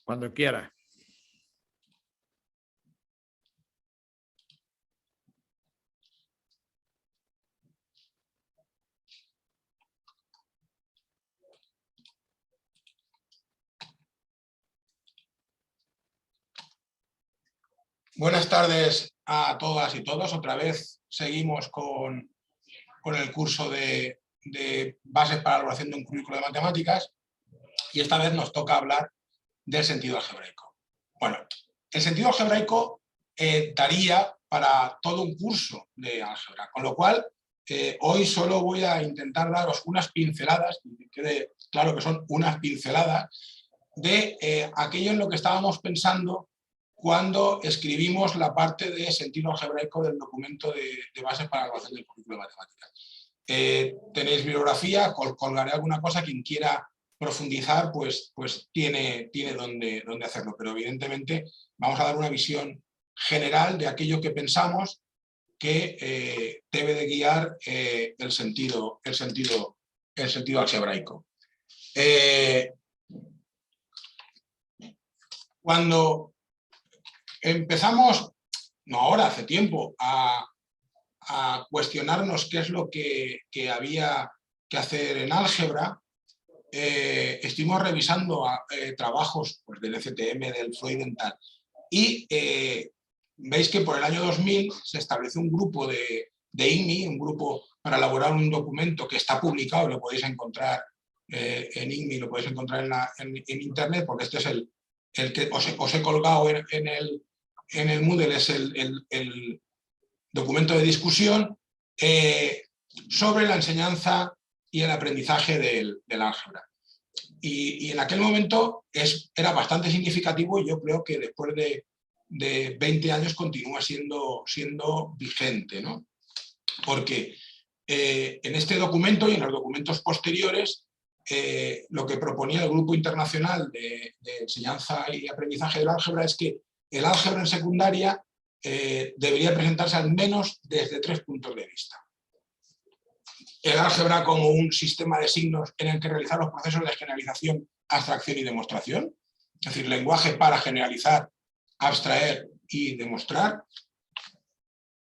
Cuando quiera. Buenas tardes a todas y todos. Otra vez seguimos con el curso de bases para la elaboración de un currículo de matemáticas y esta vez nos toca hablar del sentido algebraico. Bueno, el sentido algebraico daría para todo un curso de álgebra, con lo cual hoy solo voy a intentar daros unas pinceladas, y que quede claro que son unas pinceladas, de aquello en lo que estábamos pensando cuando escribimos la parte de sentido algebraico del documento de bases para la elaboración del currículo de matemáticas. Tenéis bibliografía, colgaré alguna cosa, quien quiera profundizar pues tiene donde hacerlo, pero evidentemente vamos a dar una visión general de aquello que pensamos que debe de guiar el sentido algebraico. Cuando empezamos, no ahora, hace tiempo, a cuestionarnos qué es lo que había que hacer en álgebra, estuvimos revisando trabajos pues, del FTM, del Freudenthal, y veis que por el año 2000 se estableció un grupo de IGNI, un grupo para elaborar un documento que está publicado, lo podéis encontrar en IGNI, lo podéis encontrar en internet, porque este es el que os he colgado en el Moodle, es el documento de discusión sobre la enseñanza y el aprendizaje del álgebra. Y en aquel momento era bastante significativo, y yo creo que después de 20 años continúa siendo vigente, ¿no? Porque en este documento y en los documentos posteriores lo que proponía el Grupo Internacional de Enseñanza y Aprendizaje del Álgebra es que el álgebra en secundaria debería presentarse al menos desde 3 puntos de vista. El álgebra como un sistema de signos en el que realizar los procesos de generalización, abstracción y demostración, es decir, lenguaje para generalizar, abstraer y demostrar.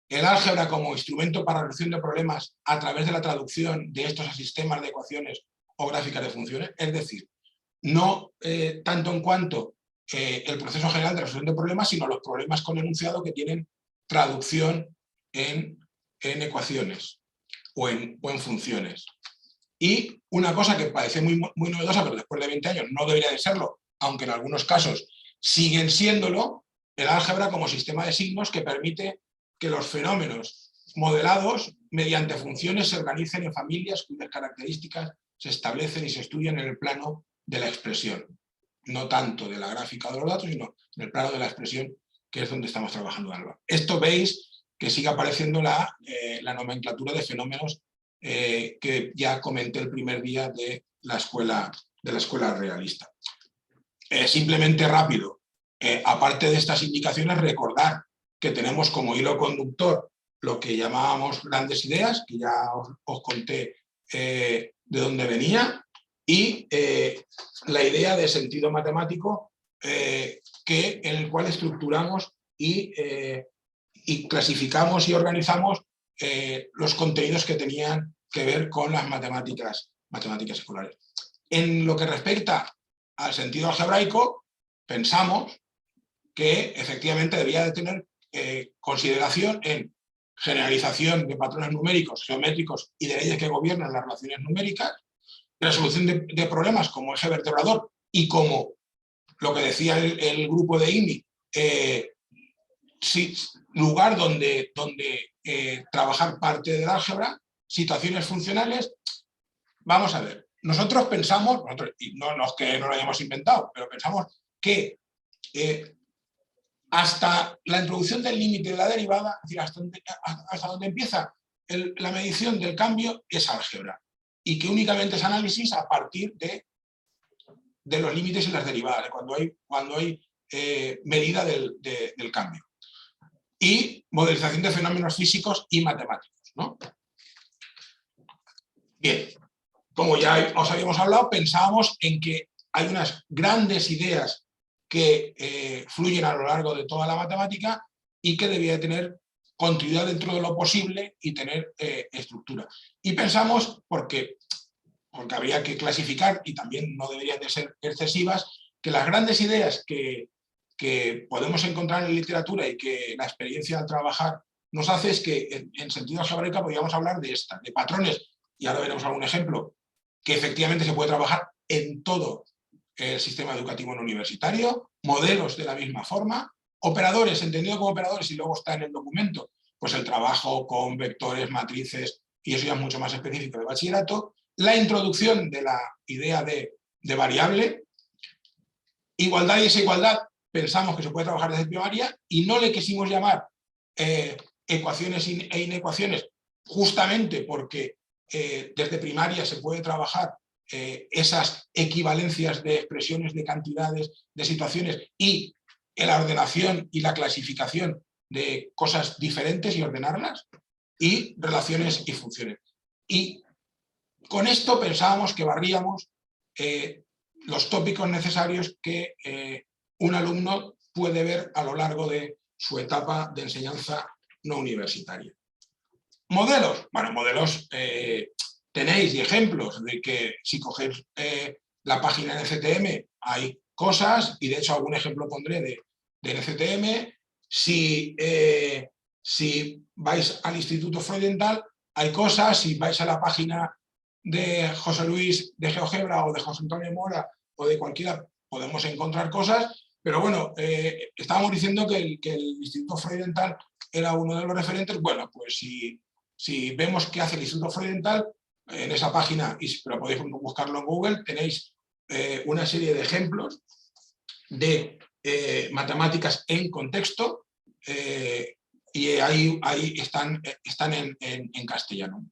El álgebra como instrumento para la resolución de problemas a través de la traducción de estos a sistemas de ecuaciones o gráficas de funciones, es decir, no tanto en cuanto el proceso general de resolución de problemas, sino los problemas con enunciado que tienen traducción en ecuaciones o en funciones. Y una cosa que parece muy novedosa, pero después de 20 años no debería de serlo, aunque en algunos casos siguen siéndolo, el álgebra como sistema de signos que permite que los fenómenos modelados mediante funciones se organicen en familias cuyas características se establecen y se estudian en el plano de la expresión. No tanto de la gráfica de los datos, sino en el plano de la expresión, que es donde estamos trabajando ahora. Esto veis que sigue apareciendo la nomenclatura de fenómenos que ya comenté el primer día de la escuela realista. Simplemente rápido, aparte de estas indicaciones, recordar que tenemos como hilo conductor lo que llamábamos grandes ideas, que ya os conté de dónde venía, y la idea de sentido matemático en el cual estructuramos y clasificamos y organizamos los contenidos que tenían que ver con las matemáticas escolares. En lo que respecta al sentido algebraico, pensamos que efectivamente debía de tener consideración en generalización de patrones numéricos, geométricos y de leyes que gobiernan las relaciones numéricas, resolución de problemas como eje vertebrador y como lo que decía el grupo de IGNI, lugar donde trabajar parte del álgebra, situaciones funcionales. Vamos a ver, nosotros pensamos, y no es que no lo hayamos inventado, pero pensamos que hasta la introducción del límite de la derivada, es decir, hasta donde empieza la medición del cambio, es álgebra, y que únicamente es análisis a partir de los límites y las derivadas, cuando hay medida del cambio. Y modelización de fenómenos físicos y matemáticos, ¿no? Bien, como ya os habíamos hablado, pensábamos en que hay unas grandes ideas que fluyen a lo largo de toda la matemática y que debía de tener continuidad dentro de lo posible y tener estructura. Y pensamos, porque habría que clasificar y también no deberían de ser excesivas, que las grandes ideas que podemos encontrar en literatura y que la experiencia al trabajar nos hace es que en sentido algebraico podríamos hablar de de patrones, y ahora veremos algún ejemplo, que efectivamente se puede trabajar en todo el sistema educativo no universitario, modelos de la misma forma, operadores, entendido como operadores, y luego está en el documento, pues el trabajo con vectores, matrices, y eso ya es mucho más específico de bachillerato, la introducción de la idea de variable, igualdad y desigualdad, pensamos que se puede trabajar desde primaria y no le quisimos llamar ecuaciones e inecuaciones justamente porque desde primaria se puede trabajar esas equivalencias de expresiones, de cantidades, de situaciones y la ordenación y la clasificación de cosas diferentes y ordenarlas, y relaciones y funciones. Y con esto pensábamos que barríamos los tópicos necesarios que un alumno puede ver a lo largo de su etapa de enseñanza no universitaria. Modelos. Bueno, modelos tenéis y ejemplos de que si cogéis la página de NCTM hay cosas, y de hecho algún ejemplo pondré de NCTM. Si vais al Instituto Freudenthal hay cosas, si vais a la página de José Luis de GeoGebra o de José Antonio Mora o de cualquiera, podemos encontrar cosas, pero bueno, estábamos diciendo que el Instituto Freudenthal era uno de los referentes. Bueno, pues si vemos qué hace el Instituto Freudenthal, en esa página, pero podéis buscarlo en Google, tenéis una serie de ejemplos de matemáticas en contexto, y ahí están en castellano.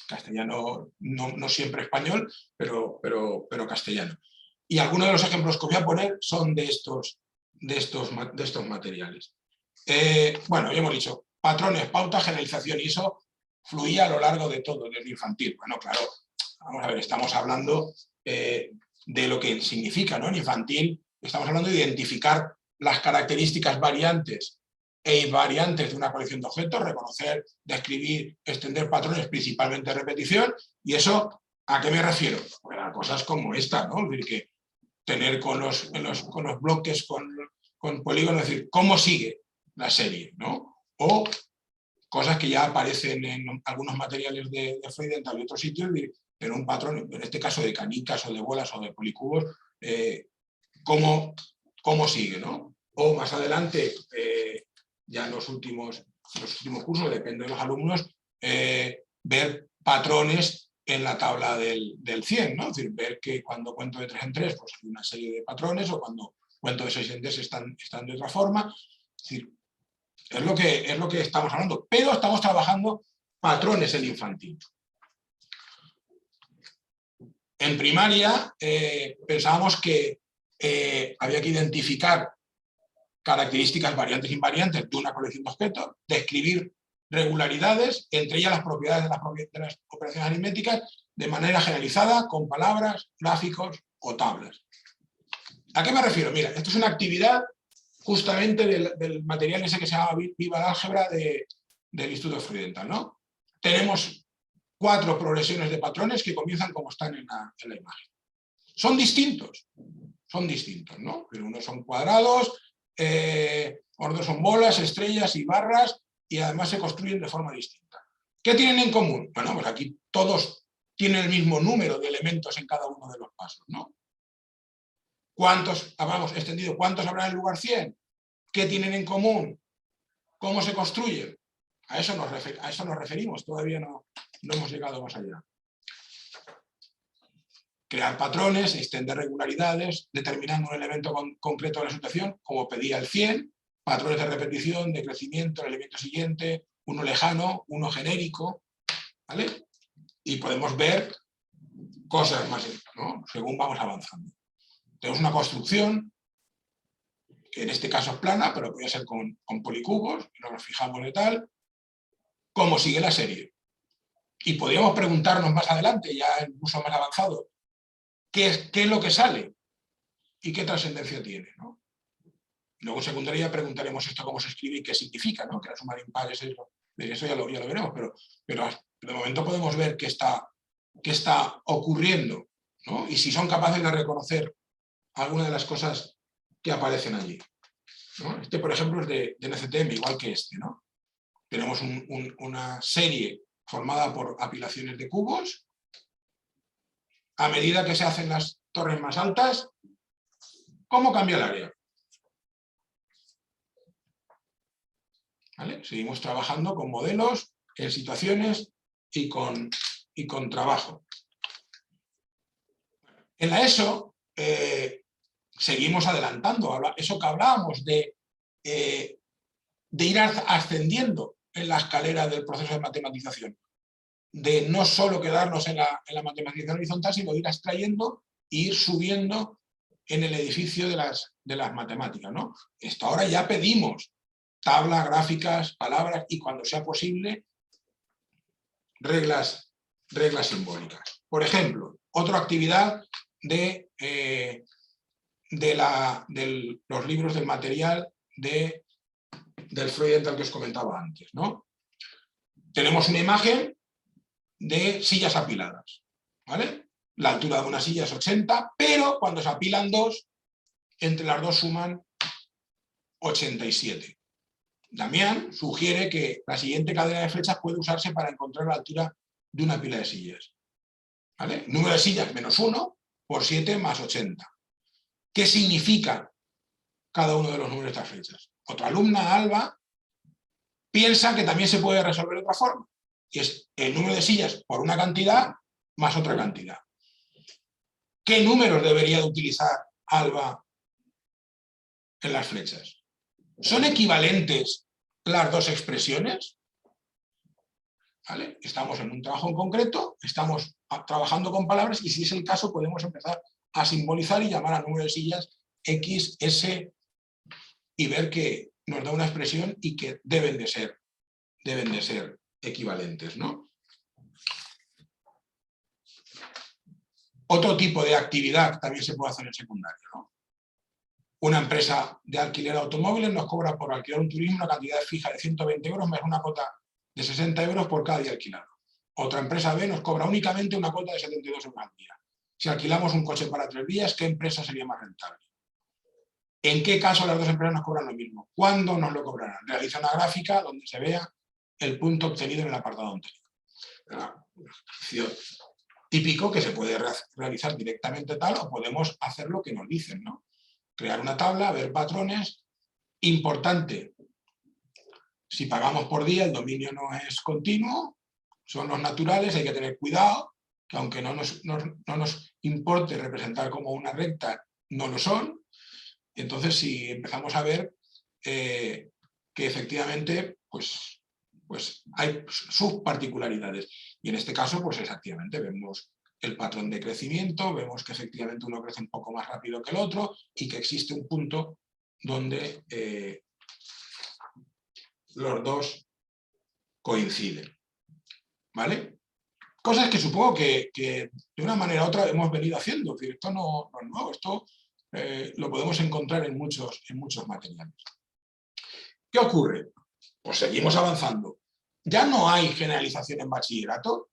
Castellano no siempre español, pero castellano. Y algunos de los ejemplos que os voy a poner son de estos materiales. Bueno, ya hemos dicho, patrones, pautas, generalización, y eso fluía a lo largo de todo, desde infantil. Bueno, claro, vamos a ver, estamos hablando de lo que significa, ¿no? En infantil estamos hablando de identificar las características variantes e invariantes de una colección de objetos, reconocer, describir, extender patrones, principalmente repetición. Y eso, ¿a qué me refiero? Pues a cosas como esta, ¿no? Es decir, que tener con los bloques, con polígonos, es decir, cómo sigue la serie, ¿no? O cosas que ya aparecen en algunos materiales de Freudenthal y otros sitios, pero un patrón, en este caso de canicas o de bolas o de policubos, cómo sigue, ¿no? O más adelante, ya en los últimos cursos, depende de los alumnos, ver patrones en la tabla del 100, ¿no? Es decir, ver que cuando cuento de 3 en 3, pues hay una serie de patrones, o cuando cuento de 6 en 3 están de otra forma. Es decir, es lo que estamos hablando, pero estamos trabajando patrones en infantil. En primaria pensábamos que había que identificar características variantes e invariantes de una colección de objetos, describir regularidades, entre ellas las propiedades de las operaciones aritméticas, de manera generalizada, con palabras, gráficos o tablas. ¿A qué me refiero? Mira, esto es una actividad justamente del material ese que se llama Viva el Álgebra del Instituto Freudenthal, ¿no? Tenemos 4 progresiones de patrones que comienzan como están en la imagen. Son distintos, ¿no? Pero unos son cuadrados, otros son bolas, estrellas y barras, y además se construyen de forma distinta. ¿Qué tienen en común? Bueno, pues aquí todos tienen el mismo número de elementos en cada uno de los pasos, ¿no? ¿Cuántos habrá en el lugar 100? ¿Qué tienen en común? ¿Cómo se construyen? A eso nos referimos, todavía no hemos llegado más allá. Crear patrones, extender regularidades, determinando un elemento concreto de la situación, como pedía el 100, patrones de repetición, de crecimiento, el elemento siguiente, uno lejano, uno genérico, ¿vale? Y podemos ver cosas más, ¿no? Según vamos avanzando. Tenemos una construcción, que en este caso es plana, pero puede ser con policubos, y nos fijamos de tal, cómo sigue la serie. Y podríamos preguntarnos más adelante, ya en un uso más avanzado, ¿qué es lo que sale? y qué trascendencia tiene, ¿no? Luego en secundaria preguntaremos esto cómo se escribe y qué significa, ¿no? Que la suma de impares es eso. Eso ya lo veremos, pero de momento podemos ver qué está ocurriendo, ¿no? Y si son capaces de reconocer alguna de las cosas que aparecen allí, ¿no? Este, por ejemplo, es de NCTM, igual que este, ¿no? Tenemos una serie formada por apilaciones de cubos. A medida que se hacen las torres más altas, ¿cómo cambia el área? ¿Vale? Seguimos trabajando con modelos, en situaciones y con trabajo. En la ESO seguimos adelantando. Eso que hablábamos de ir ascendiendo en la escalera del proceso de matematización. De no solo quedarnos en la matematización horizontal, sino ir extrayendo e ir subiendo en el edificio de las matemáticas, ¿no? Esto ahora ya pedimos tablas, gráficas, palabras y cuando sea posible reglas simbólicas. Por ejemplo, otra actividad de los libros del material del Freudenthal que os comentaba antes, ¿no? Tenemos una imagen de sillas apiladas, ¿vale? La altura de una silla es 80, pero cuando se apilan dos, entre las dos suman 87. Damián sugiere que la siguiente cadena de flechas puede usarse para encontrar la altura de una pila de sillas, ¿vale? Número de sillas menos 1 por 7 más 80. ¿Qué significa cada uno de los números de estas flechas? Otra alumna, Alba, piensa que también se puede resolver de otra forma. Y es el número de sillas por una cantidad más otra cantidad. ¿Qué números debería de utilizar Alba en las flechas? ¿Son equivalentes las dos expresiones? ¿Vale? Estamos en un trabajo en concreto, estamos trabajando con palabras y si es el caso podemos empezar a simbolizar y llamar a número de sillas X, S y ver que nos da una expresión y que deben de ser equivalentes, ¿no? Otro tipo de actividad también se puede hacer en secundaria, ¿no? Una empresa de alquiler de automóviles nos cobra por alquilar un turismo una cantidad fija de 120 euros más una cuota de 60 euros por cada día alquilado. Otra empresa B nos cobra únicamente una cuota de 72 euros al día. Si alquilamos un coche para 3 días, ¿qué empresa sería más rentable? ¿En qué caso las dos empresas nos cobran lo mismo? ¿Cuándo nos lo cobrarán? Realiza una gráfica donde se vea el punto obtenido en el apartado anterior. Un ejercicio típico que se puede realizar directamente tal o podemos hacer lo que nos dicen, ¿no? Crear una tabla, ver patrones. Importante, si pagamos por día, el dominio no es continuo, son los naturales, hay que tener cuidado, que aunque no nos importe representar como una recta, no lo son. Entonces, si empezamos a ver que efectivamente pues hay sus particularidades. Y en este caso, pues exactamente, vemos el patrón de crecimiento, vemos que efectivamente uno crece un poco más rápido que el otro y que existe un punto donde los dos coinciden. ¿Vale? Cosas que supongo que de una manera u otra hemos venido haciendo. Es decir, esto no es nuevo, esto lo podemos encontrar en muchos materiales. ¿Qué ocurre? Pues seguimos avanzando. Ya no hay generalización en bachillerato,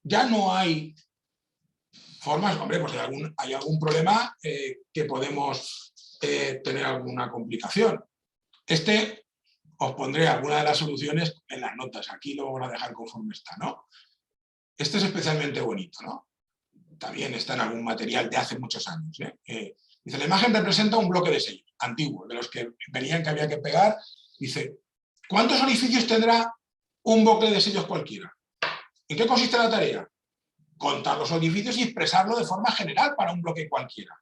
ya no hay formas, hombre, pues hay algún problema que podemos tener alguna complicación. Os pondré alguna de las soluciones en las notas, aquí lo vamos a dejar conforme está, ¿no? Este es especialmente bonito, ¿no? También está en algún material de hace muchos años. Dice, la imagen representa un bloque de sellos antiguo, de los que venían que había que pegar. Dice, ¿cuántos orificios tendrá un bloque de sellos cualquiera? ¿En qué consiste la tarea? Contar los orificios y expresarlo de forma general para un bloque cualquiera.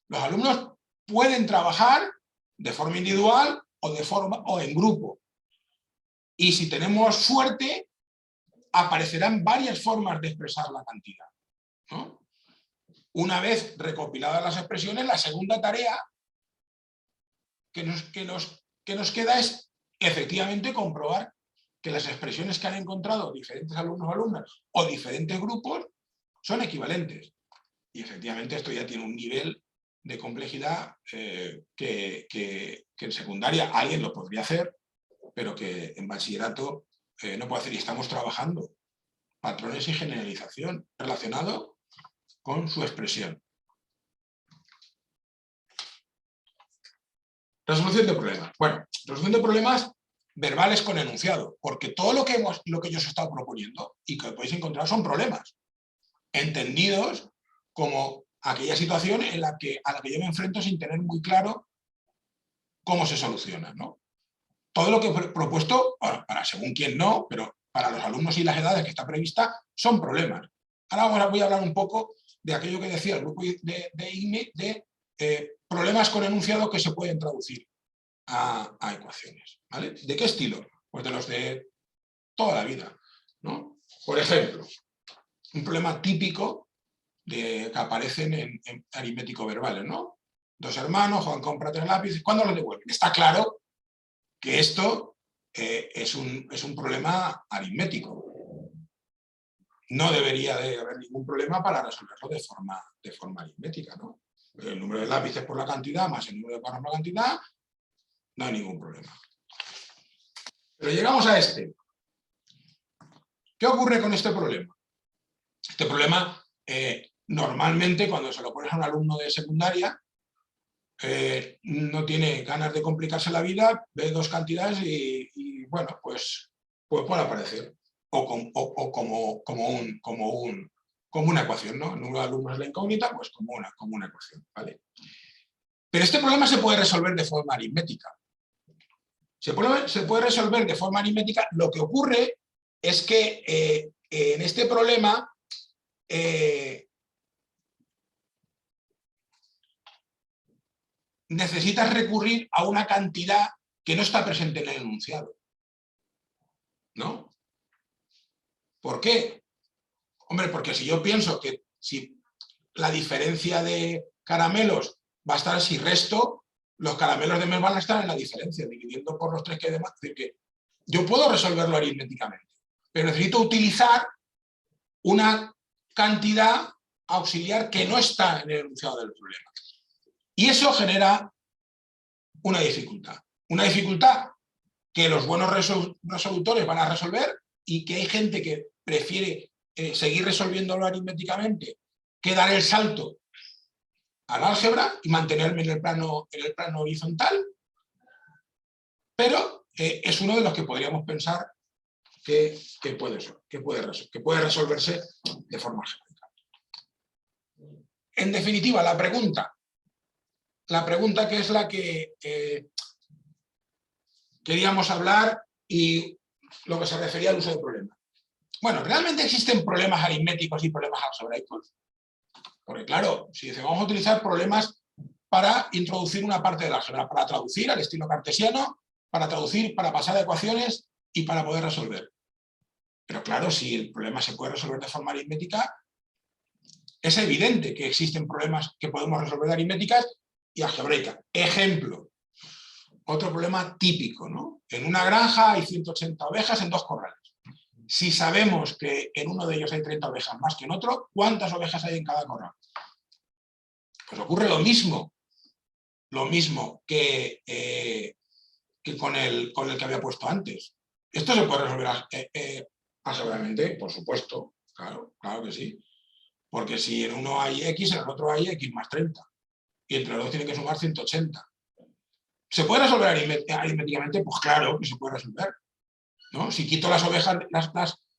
Los alumnos pueden trabajar de forma individual o en grupo. Y si tenemos suerte, aparecerán varias formas de expresar la cantidad, ¿no? Una vez recopiladas las expresiones, la segunda tarea que nos queda es efectivamente comprobar que las expresiones que han encontrado diferentes alumnos o alumnas o diferentes grupos son equivalentes. Y efectivamente esto ya tiene un nivel de complejidad que en secundaria alguien lo podría hacer, pero que en bachillerato no puede hacer, y estamos trabajando patrones y generalización relacionado con su expresión. Resolución de problemas. Bueno, resolución de problemas verbales con enunciado, porque todo lo que yo os he estado proponiendo y que podéis encontrar son problemas, entendidos como aquella situación a la que yo me enfrento sin tener muy claro cómo se soluciona, ¿no? Todo lo que he propuesto, bueno, para según quién no, pero para los alumnos y las edades que está prevista, son problemas. Ahora voy a hablar un poco de aquello que decía el grupo de IME, de problemas con enunciado que se pueden traducir a ecuaciones, ¿vale? ¿De qué estilo? Pues de los de toda la vida, ¿no? Por ejemplo, un problema típico que aparecen en aritmético verbales, ¿no? Dos hermanos, Juan compra 3 lápices, ¿cuándo los devuelven? Está claro que esto es un problema aritmético. No debería de haber ningún problema para resolverlo de forma aritmética, ¿no? El número de lápices por la cantidad más el número de cuadernos por la cantidad, no hay ningún problema. Pero llegamos a este. ¿Qué ocurre con este problema? Este problema, normalmente, cuando se lo pones a un alumno de secundaria, no tiene ganas de complicarse la vida, ve dos cantidades y bueno, pues puede aparecer. O como una ecuación, ¿no? El número de alumnos es la incógnita, pues como una ecuación, ¿vale? Pero este problema se puede resolver de forma aritmética. Se puede resolver de forma aritmética. Lo que ocurre es que en este problema necesitas recurrir a una cantidad que no está presente en el enunciado, ¿no? ¿Por qué? Hombre, porque si yo pienso que si la diferencia de caramelos va a estar si resto, los caramelos de mes van a estar en la diferencia, dividiendo por los 3 que hay de más. Es decir, que yo puedo resolverlo aritméticamente, pero necesito utilizar una cantidad auxiliar que no está en el enunciado del problema. Y eso genera una dificultad. Una dificultad que los buenos resolutores van a resolver y que hay gente que prefiere seguir resolviéndolo aritméticamente que dar el salto al álgebra y mantenerme en el plano horizontal, pero es uno de los que podríamos pensar que puede resolverse de forma algebraica. En definitiva, la pregunta que es la que queríamos hablar y lo que se refería al uso de problemas. Bueno, ¿realmente existen problemas aritméticos y problemas algebraicos? Porque claro, si vamos a utilizar problemas para introducir una parte del álgebra, para traducir al estilo cartesiano, para traducir, para pasar a ecuaciones y para poder resolver. Pero claro, si el problema se puede resolver de forma aritmética, es evidente que existen problemas que podemos resolver de aritméticas y algebraicas. Ejemplo, otro problema típico, ¿no? En una granja hay 180 ovejas en 2 corrales. Si sabemos que en uno de ellos hay 30 ovejas más que en otro, ¿cuántas ovejas hay en cada corral? Pues ocurre lo mismo que con el que había puesto antes. Esto se puede resolver algebraicamente, por supuesto, claro que sí. Porque si en uno hay X, en el otro hay X más 30. Y entre los dos tienen que sumar 180. ¿Se puede resolver aritméticamente? Pues claro que se puede resolver, ¿no? Si quito las ovejas,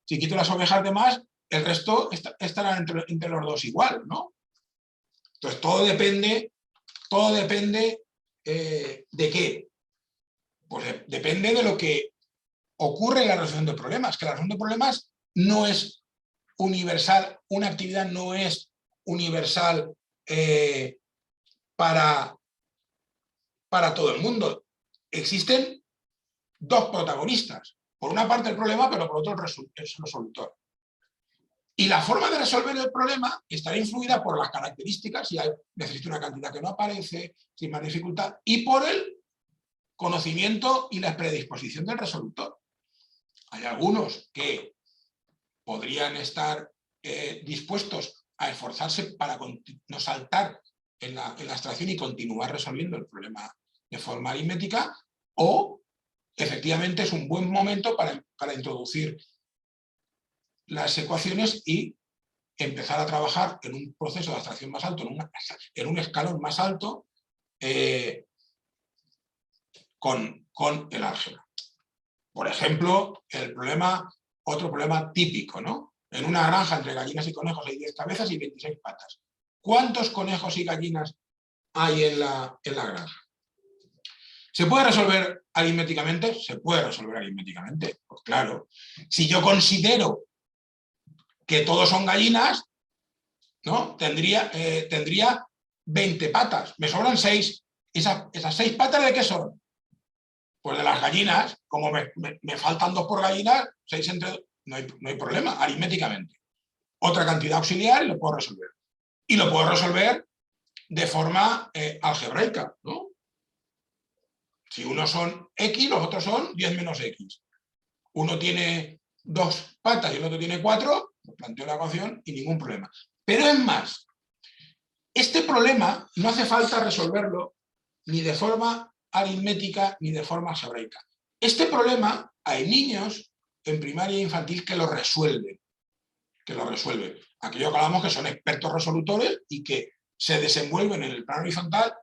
si quito las ovejas de más, el resto estará entre los dos igual, ¿no? Entonces todo depende ¿de qué? Pues depende de lo que ocurre en la resolución de problemas, que la resolución de problemas no es universal, una actividad no es universal para todo el mundo. Existen 2 protagonistas. Por una parte el problema, pero por otro el resolutor. Y la forma de resolver el problema estará influida por las características, si necesito una cantidad que no aparece, sin más dificultad, y por el conocimiento y la predisposición del resolutor. Hay algunos que podrían estar dispuestos a esforzarse para no saltar en la extracción y continuar resolviendo el problema de forma aritmética, o efectivamente es un buen momento para introducir las ecuaciones y empezar a trabajar en un proceso de abstracción más alto, en un escalón más alto, con el álgebra. Por ejemplo, otro problema típico, ¿no? En una granja entre gallinas y conejos hay 10 cabezas y 26 patas. ¿Cuántos conejos y gallinas hay en la granja? ¿Se puede resolver aritméticamente? Se puede resolver aritméticamente, pues claro. Si yo considero que todos son gallinas, ¿no? Tendría 20 patas, me sobran 6. ¿Esas 6 patas de qué son? Pues de las gallinas, como me faltan 2 por gallina, 6 entre 2, no hay problema, aritméticamente. Otra cantidad auxiliar y lo puedo resolver. Y lo puedo resolver de forma algebraica, ¿no? Si unos son X, los otros son 10 menos X. Uno tiene 2 patas y el otro tiene 4, pues planteo la ecuación y ningún problema. Pero es más, este problema no hace falta resolverlo ni de forma aritmética ni de forma algebraica. Este problema hay niños en primaria e infantil que lo resuelven. Aquellos que hablamos que son expertos resolutores y que se desenvuelven en el plano horizontal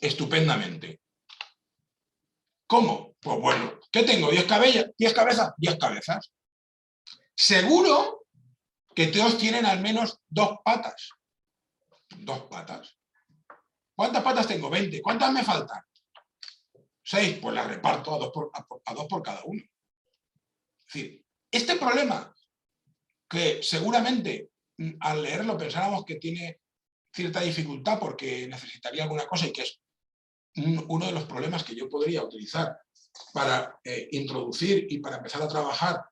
estupendamente. ¿Cómo? Pues bueno, ¿qué tengo? ¿10 cabezas? 10 cabezas. Seguro que todos tienen al menos 2 patas. 2 patas. ¿Cuántas patas tengo? 20. ¿Cuántas me faltan? 6. Pues las reparto a 2 por cada uno. Es decir, este problema, que seguramente al leerlo pensáramos que tiene cierta dificultad porque necesitaría alguna cosa y que es uno de los problemas que yo podría utilizar para introducir y para empezar a trabajar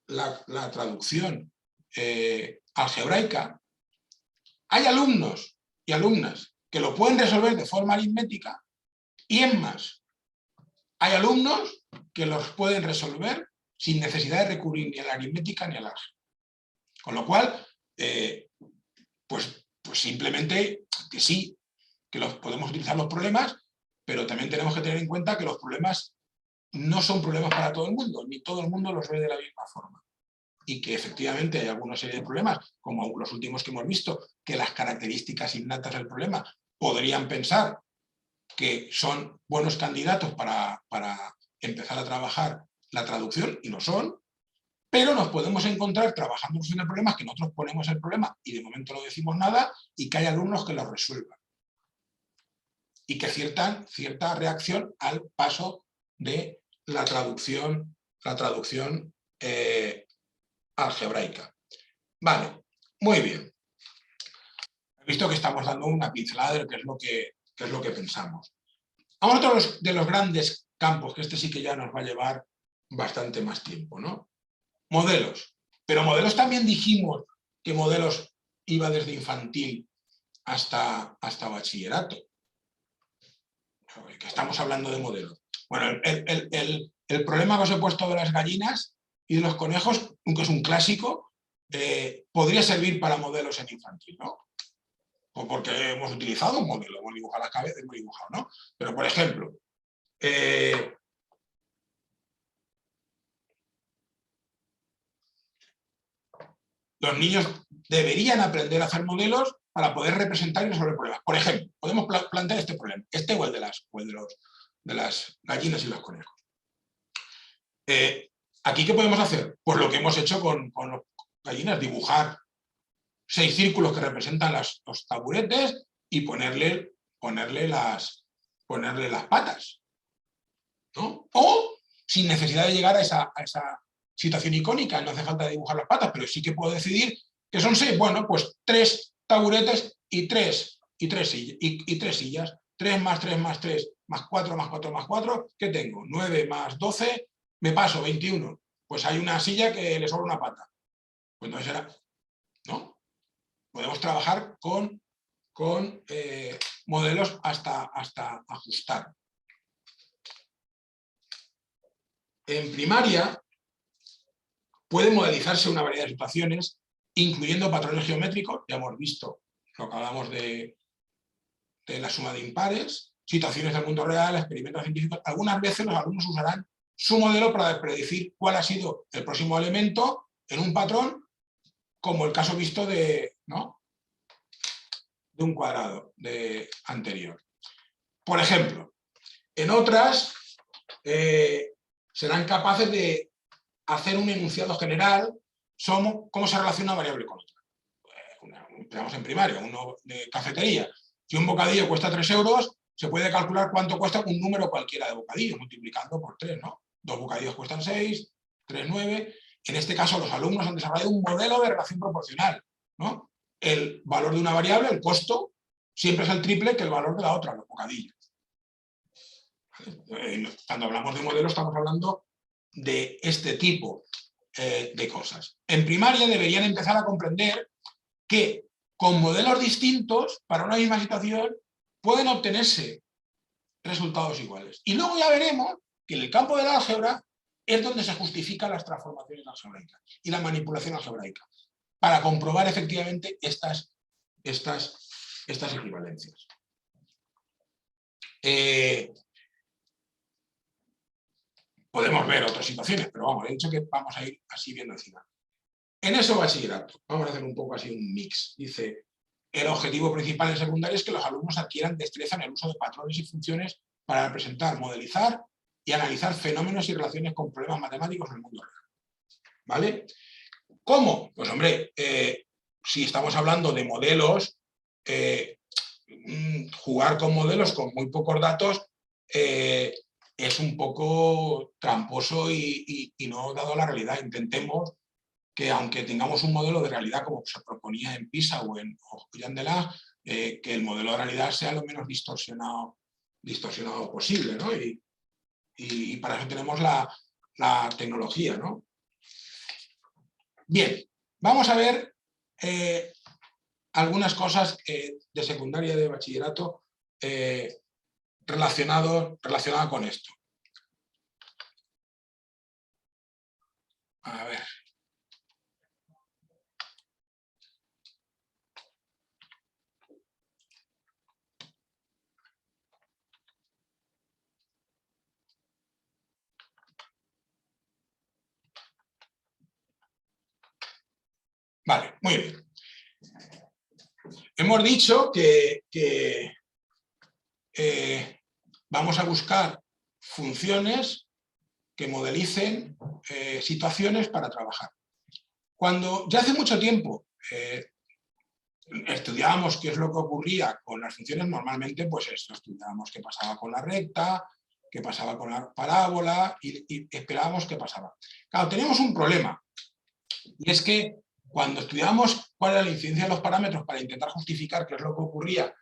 la traducción algebraica, hay alumnos y alumnas que lo pueden resolver de forma aritmética y es más, hay alumnos que los pueden resolver sin necesidad de recurrir ni a la aritmética ni al álgebra. Con lo cual, pues simplemente que sí, que podemos utilizar los problemas, pero también tenemos que tener en cuenta que los problemas no son problemas para todo el mundo, ni todo el mundo los ve de la misma forma. Y que efectivamente hay alguna serie de problemas, como los últimos que hemos visto, que las características innatas del problema podrían pensar que son buenos candidatos para empezar a trabajar la traducción, y lo son, pero nos podemos encontrar trabajando en el problema, que nosotros ponemos el problema y de momento no decimos nada, y que hay alumnos que lo resuelvan. Y que cierta reacción al paso de la traducción algebraica. Vale, muy bien. He visto que estamos dando una pincelada de qué es lo que pensamos. Vamos a otro de los grandes campos, que este sí que ya nos va a llevar bastante más tiempo, ¿no? Modelos. Pero modelos también dijimos que modelos iba desde infantil hasta bachillerato. Que estamos hablando de modelos. Bueno, el problema que os he puesto de las gallinas y de los conejos, aunque es un clásico, podría servir para modelos en infantil, ¿no? O porque hemos utilizado un modelo, hemos dibujado las cabezas, hemos dibujado, ¿no? Pero, por ejemplo, los niños deberían aprender a hacer modelos para poder representar y resolver problemas. Por ejemplo, podemos plantear este problema, o el de las gallinas y los conejos. ¿Aquí qué podemos hacer? Pues lo que hemos hecho con las gallinas, dibujar 6 círculos que representan los taburetes y ponerle las patas, ¿no? O sin necesidad de llegar a esa situación icónica, no hace falta dibujar las patas, pero sí que puedo decidir que son 6, bueno, pues 3 taburetes y 3 sillas, 3 más 3 más 3 más 4 más 4 más 4, ¿qué tengo? 9 más 12, me paso 21, pues hay una silla que le sobra una pata, pues entonces era, ¿no? Podemos trabajar con modelos hasta ajustar. En primaria puede modelizarse una variedad de situaciones, incluyendo patrones geométricos, ya hemos visto lo que hablamos de la suma de impares, situaciones del mundo real, experimentos científicos. Algunas veces los alumnos usarán su modelo para predecir cuál ha sido el próximo elemento en un patrón, como el caso visto de, ¿no?, de un cuadrado anterior. Por ejemplo, en otras serán capaces de hacer un enunciado general sobre cómo se relaciona una variable con otra. Empezamos en primaria, uno de cafetería. Si un bocadillo cuesta 3 euros, se puede calcular cuánto cuesta un número cualquiera de bocadillos, multiplicando por 3, ¿no? 2 bocadillos cuestan 6, 3, 9. En este caso, los alumnos han desarrollado un modelo de relación proporcional, ¿no? El valor de una variable, el costo, siempre es el triple que el valor de la otra, los bocadillos. Cuando hablamos de modelo, estamos hablando de este tipo de cosas. En primaria deberían empezar a comprender que con modelos distintos, para una misma situación, pueden obtenerse resultados iguales. Y luego ya veremos que en el campo del álgebra es donde se justifican las transformaciones algebraicas y la manipulación algebraica, para comprobar efectivamente estas equivalencias. Podemos ver otras situaciones, pero vamos, he dicho que vamos a ir así viendo encima. En eso bachillerato, vamos a hacer un poco así un mix. Dice, el objetivo principal en secundaria es que los alumnos adquieran destreza en el uso de patrones y funciones para representar, modelizar y analizar fenómenos y relaciones con problemas matemáticos en el mundo real. ¿Vale? ¿Cómo? Pues hombre, si estamos hablando de modelos, jugar con modelos con muy pocos datos es un poco tramposo y no dado a la realidad. Intentemos que, aunque tengamos un modelo de realidad como se proponía en PISA o en Hoyandela, que el modelo de realidad sea lo menos distorsionado posible, ¿no? Y para eso tenemos la tecnología, ¿no? Bien, vamos a ver algunas cosas de secundaria y de bachillerato relacionadas con esto. A ver. Vale, muy bien. Hemos dicho que vamos a buscar funciones que modelicen situaciones para trabajar. Cuando ya hace mucho tiempo estudiábamos qué es lo que ocurría con las funciones, normalmente pues estudiábamos qué pasaba con la recta, qué pasaba con la parábola y esperábamos qué pasaba. Claro, teníamos un problema, y es que cuando estudiábamos cuál era la incidencia de los parámetros para intentar justificar qué es lo que ocurría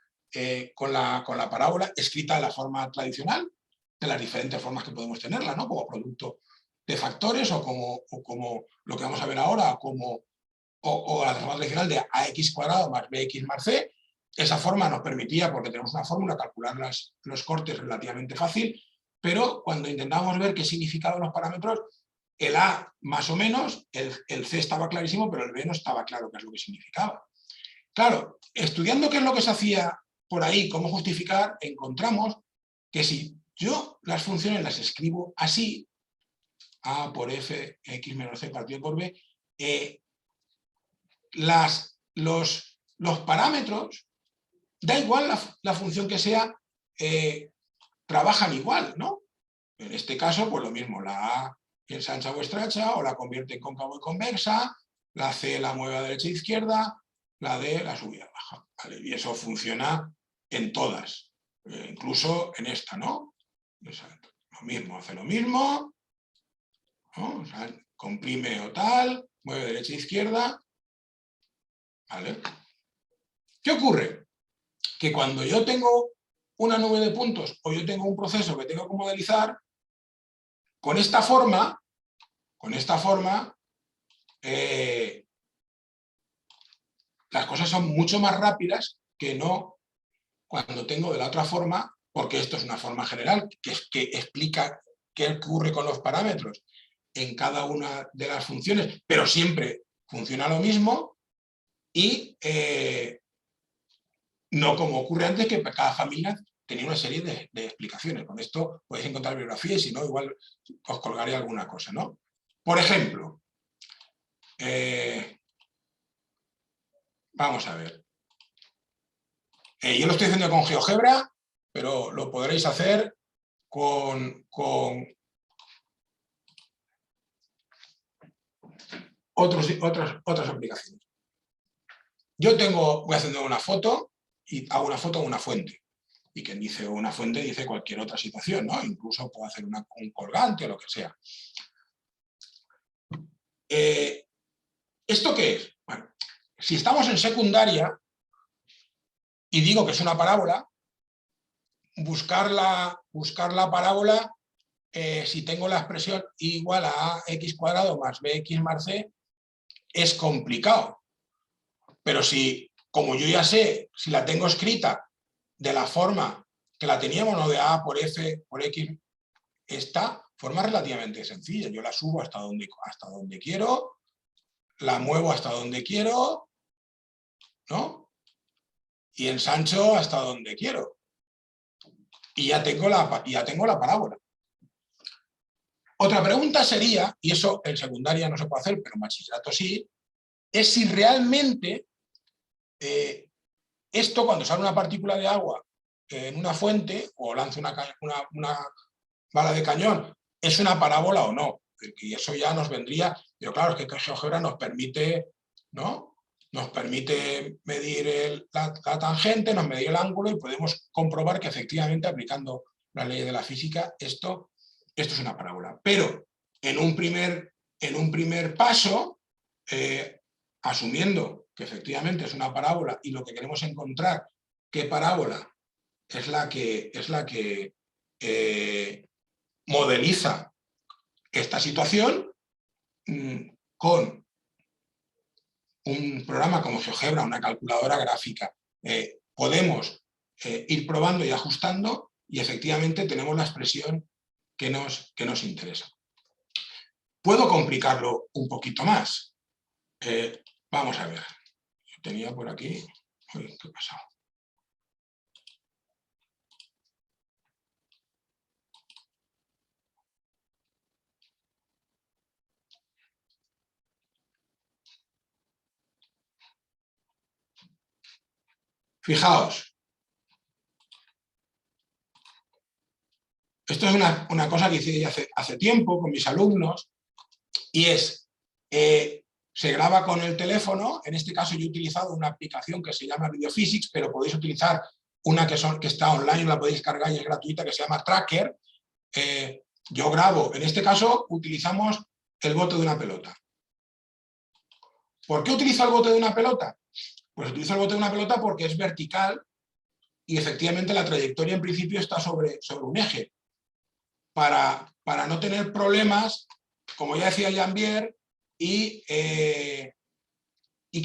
con la parábola escrita de la forma tradicional, de las diferentes formas que podemos tenerla, ¿no? Como producto de factores o como lo que vamos a ver ahora, o la forma tradicional de ax cuadrado más bx más c. Esa forma nos permitía, porque tenemos una fórmula, calcular los cortes relativamente fácil, pero cuando intentábamos ver qué significaban los parámetros, el A más o menos, el C estaba clarísimo, pero el B no estaba claro qué es lo que significaba. Claro, estudiando qué es lo que se hacía por ahí, cómo justificar, encontramos que si yo las funciones las escribo así, A por F, X menos C partido por B, los parámetros, da igual la función que sea, trabajan igual, ¿no? En este caso, pues lo mismo, la A ensancha o estrecha, o la convierte en cóncavo y convexa, la C la mueve a derecha e izquierda, la D la sube a baja, ¿vale? Y eso funciona en todas, incluso en esta, ¿no? Exacto. Lo mismo, hace lo mismo, ¿no? O sea, comprime o tal, mueve derecha e izquierda, ¿vale? ¿Qué ocurre? Que cuando yo tengo una nube de puntos o yo tengo un proceso que tengo que modelizar, con esta forma, las cosas son mucho más rápidas que no cuando tengo de la otra forma, porque esto es una forma general que explica qué ocurre con los parámetros en cada una de las funciones, pero siempre funciona lo mismo y No como ocurre antes, que cada familia tenía una serie de explicaciones. Con esto podéis encontrar bibliografía y si no, igual os colgaré alguna cosa, ¿no? Por ejemplo, vamos a ver. Yo lo estoy haciendo con GeoGebra, pero lo podréis hacer con otras aplicaciones. Yo voy haciendo una foto y hago una foto de una fuente. Y quien dice una fuente dice cualquier otra situación, ¿no? Incluso puedo hacer un colgante o lo que sea. ¿Esto qué es? Bueno, si estamos en secundaria y digo que es una parábola, buscar la parábola, si tengo la expresión igual a x cuadrado más bx más c, es complicado. Pero si, como yo ya sé, si la tengo escrita de la forma que la teníamos, ¿no? De a por f por x, esta forma es relativamente sencilla. Yo la subo hasta donde quiero, la muevo hasta donde quiero, ¿no? Y ensancho hasta donde quiero. Y ya tengo la parábola. Otra pregunta sería, y eso en secundaria no se puede hacer, pero en bachillerato sí, es si realmente esto, cuando sale una partícula de agua en una fuente o lanza una bala de cañón, es una parábola o no. Y eso ya nos vendría, pero claro, es que GeoGebra nos permite, ¿no? Nos permite medir la tangente, nos medir el ángulo y podemos comprobar que efectivamente, aplicando las leyes de la física, esto es una parábola. Pero en un primer paso, asumiendo que efectivamente es una parábola y lo que queremos encontrar, qué parábola es la que modeliza esta situación, con un programa como GeoGebra, una calculadora gráfica, podemos ir probando y ajustando y efectivamente tenemos la expresión que nos interesa. Puedo complicarlo un poquito más. Vamos a ver. Yo tenía por aquí... Uy, ¿qué ha pasado? Fijaos. Esto es una cosa que hice hace tiempo con mis alumnos y es... se graba con el teléfono. En este caso yo he utilizado una aplicación que se llama Videophysics, pero podéis utilizar una que está online, la podéis cargar y es gratuita, que se llama Tracker. Yo grabo, en este caso utilizamos el bote de una pelota. ¿Por qué utilizo el bote de una pelota? Pues utilizo el bote de una pelota porque es vertical y efectivamente la trayectoria en principio está sobre un eje. Para no tener problemas, como ya decía Jean-Pierre, y que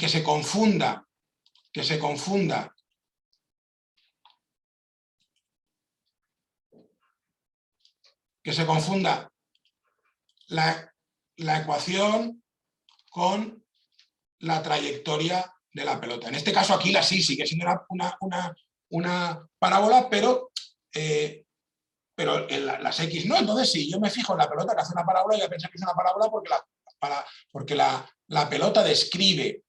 se confunda la ecuación con la trayectoria de la pelota. En este caso aquí la sí sigue siendo una parábola, pero las X no. Entonces, si yo me fijo en la pelota que hace una parábola, yo voy a pensar que es una parábola porque la pelota describe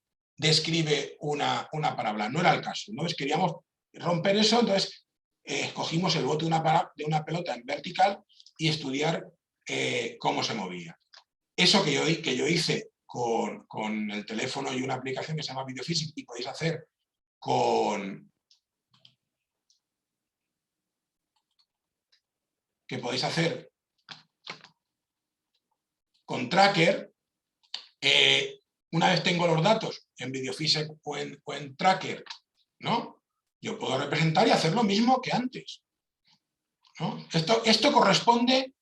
una parábola. No era el caso. Entonces queríamos romper eso, entonces escogimos el bote de una pelota en vertical y estudiar cómo se movía. Eso que yo hice con el teléfono y una aplicación que se llama Videophysics y podéis hacer con Tracker, una vez tengo los datos en Videophysics o en Tracker, ¿no? Yo puedo representar y hacer lo mismo que antes, ¿no? Esto corresponde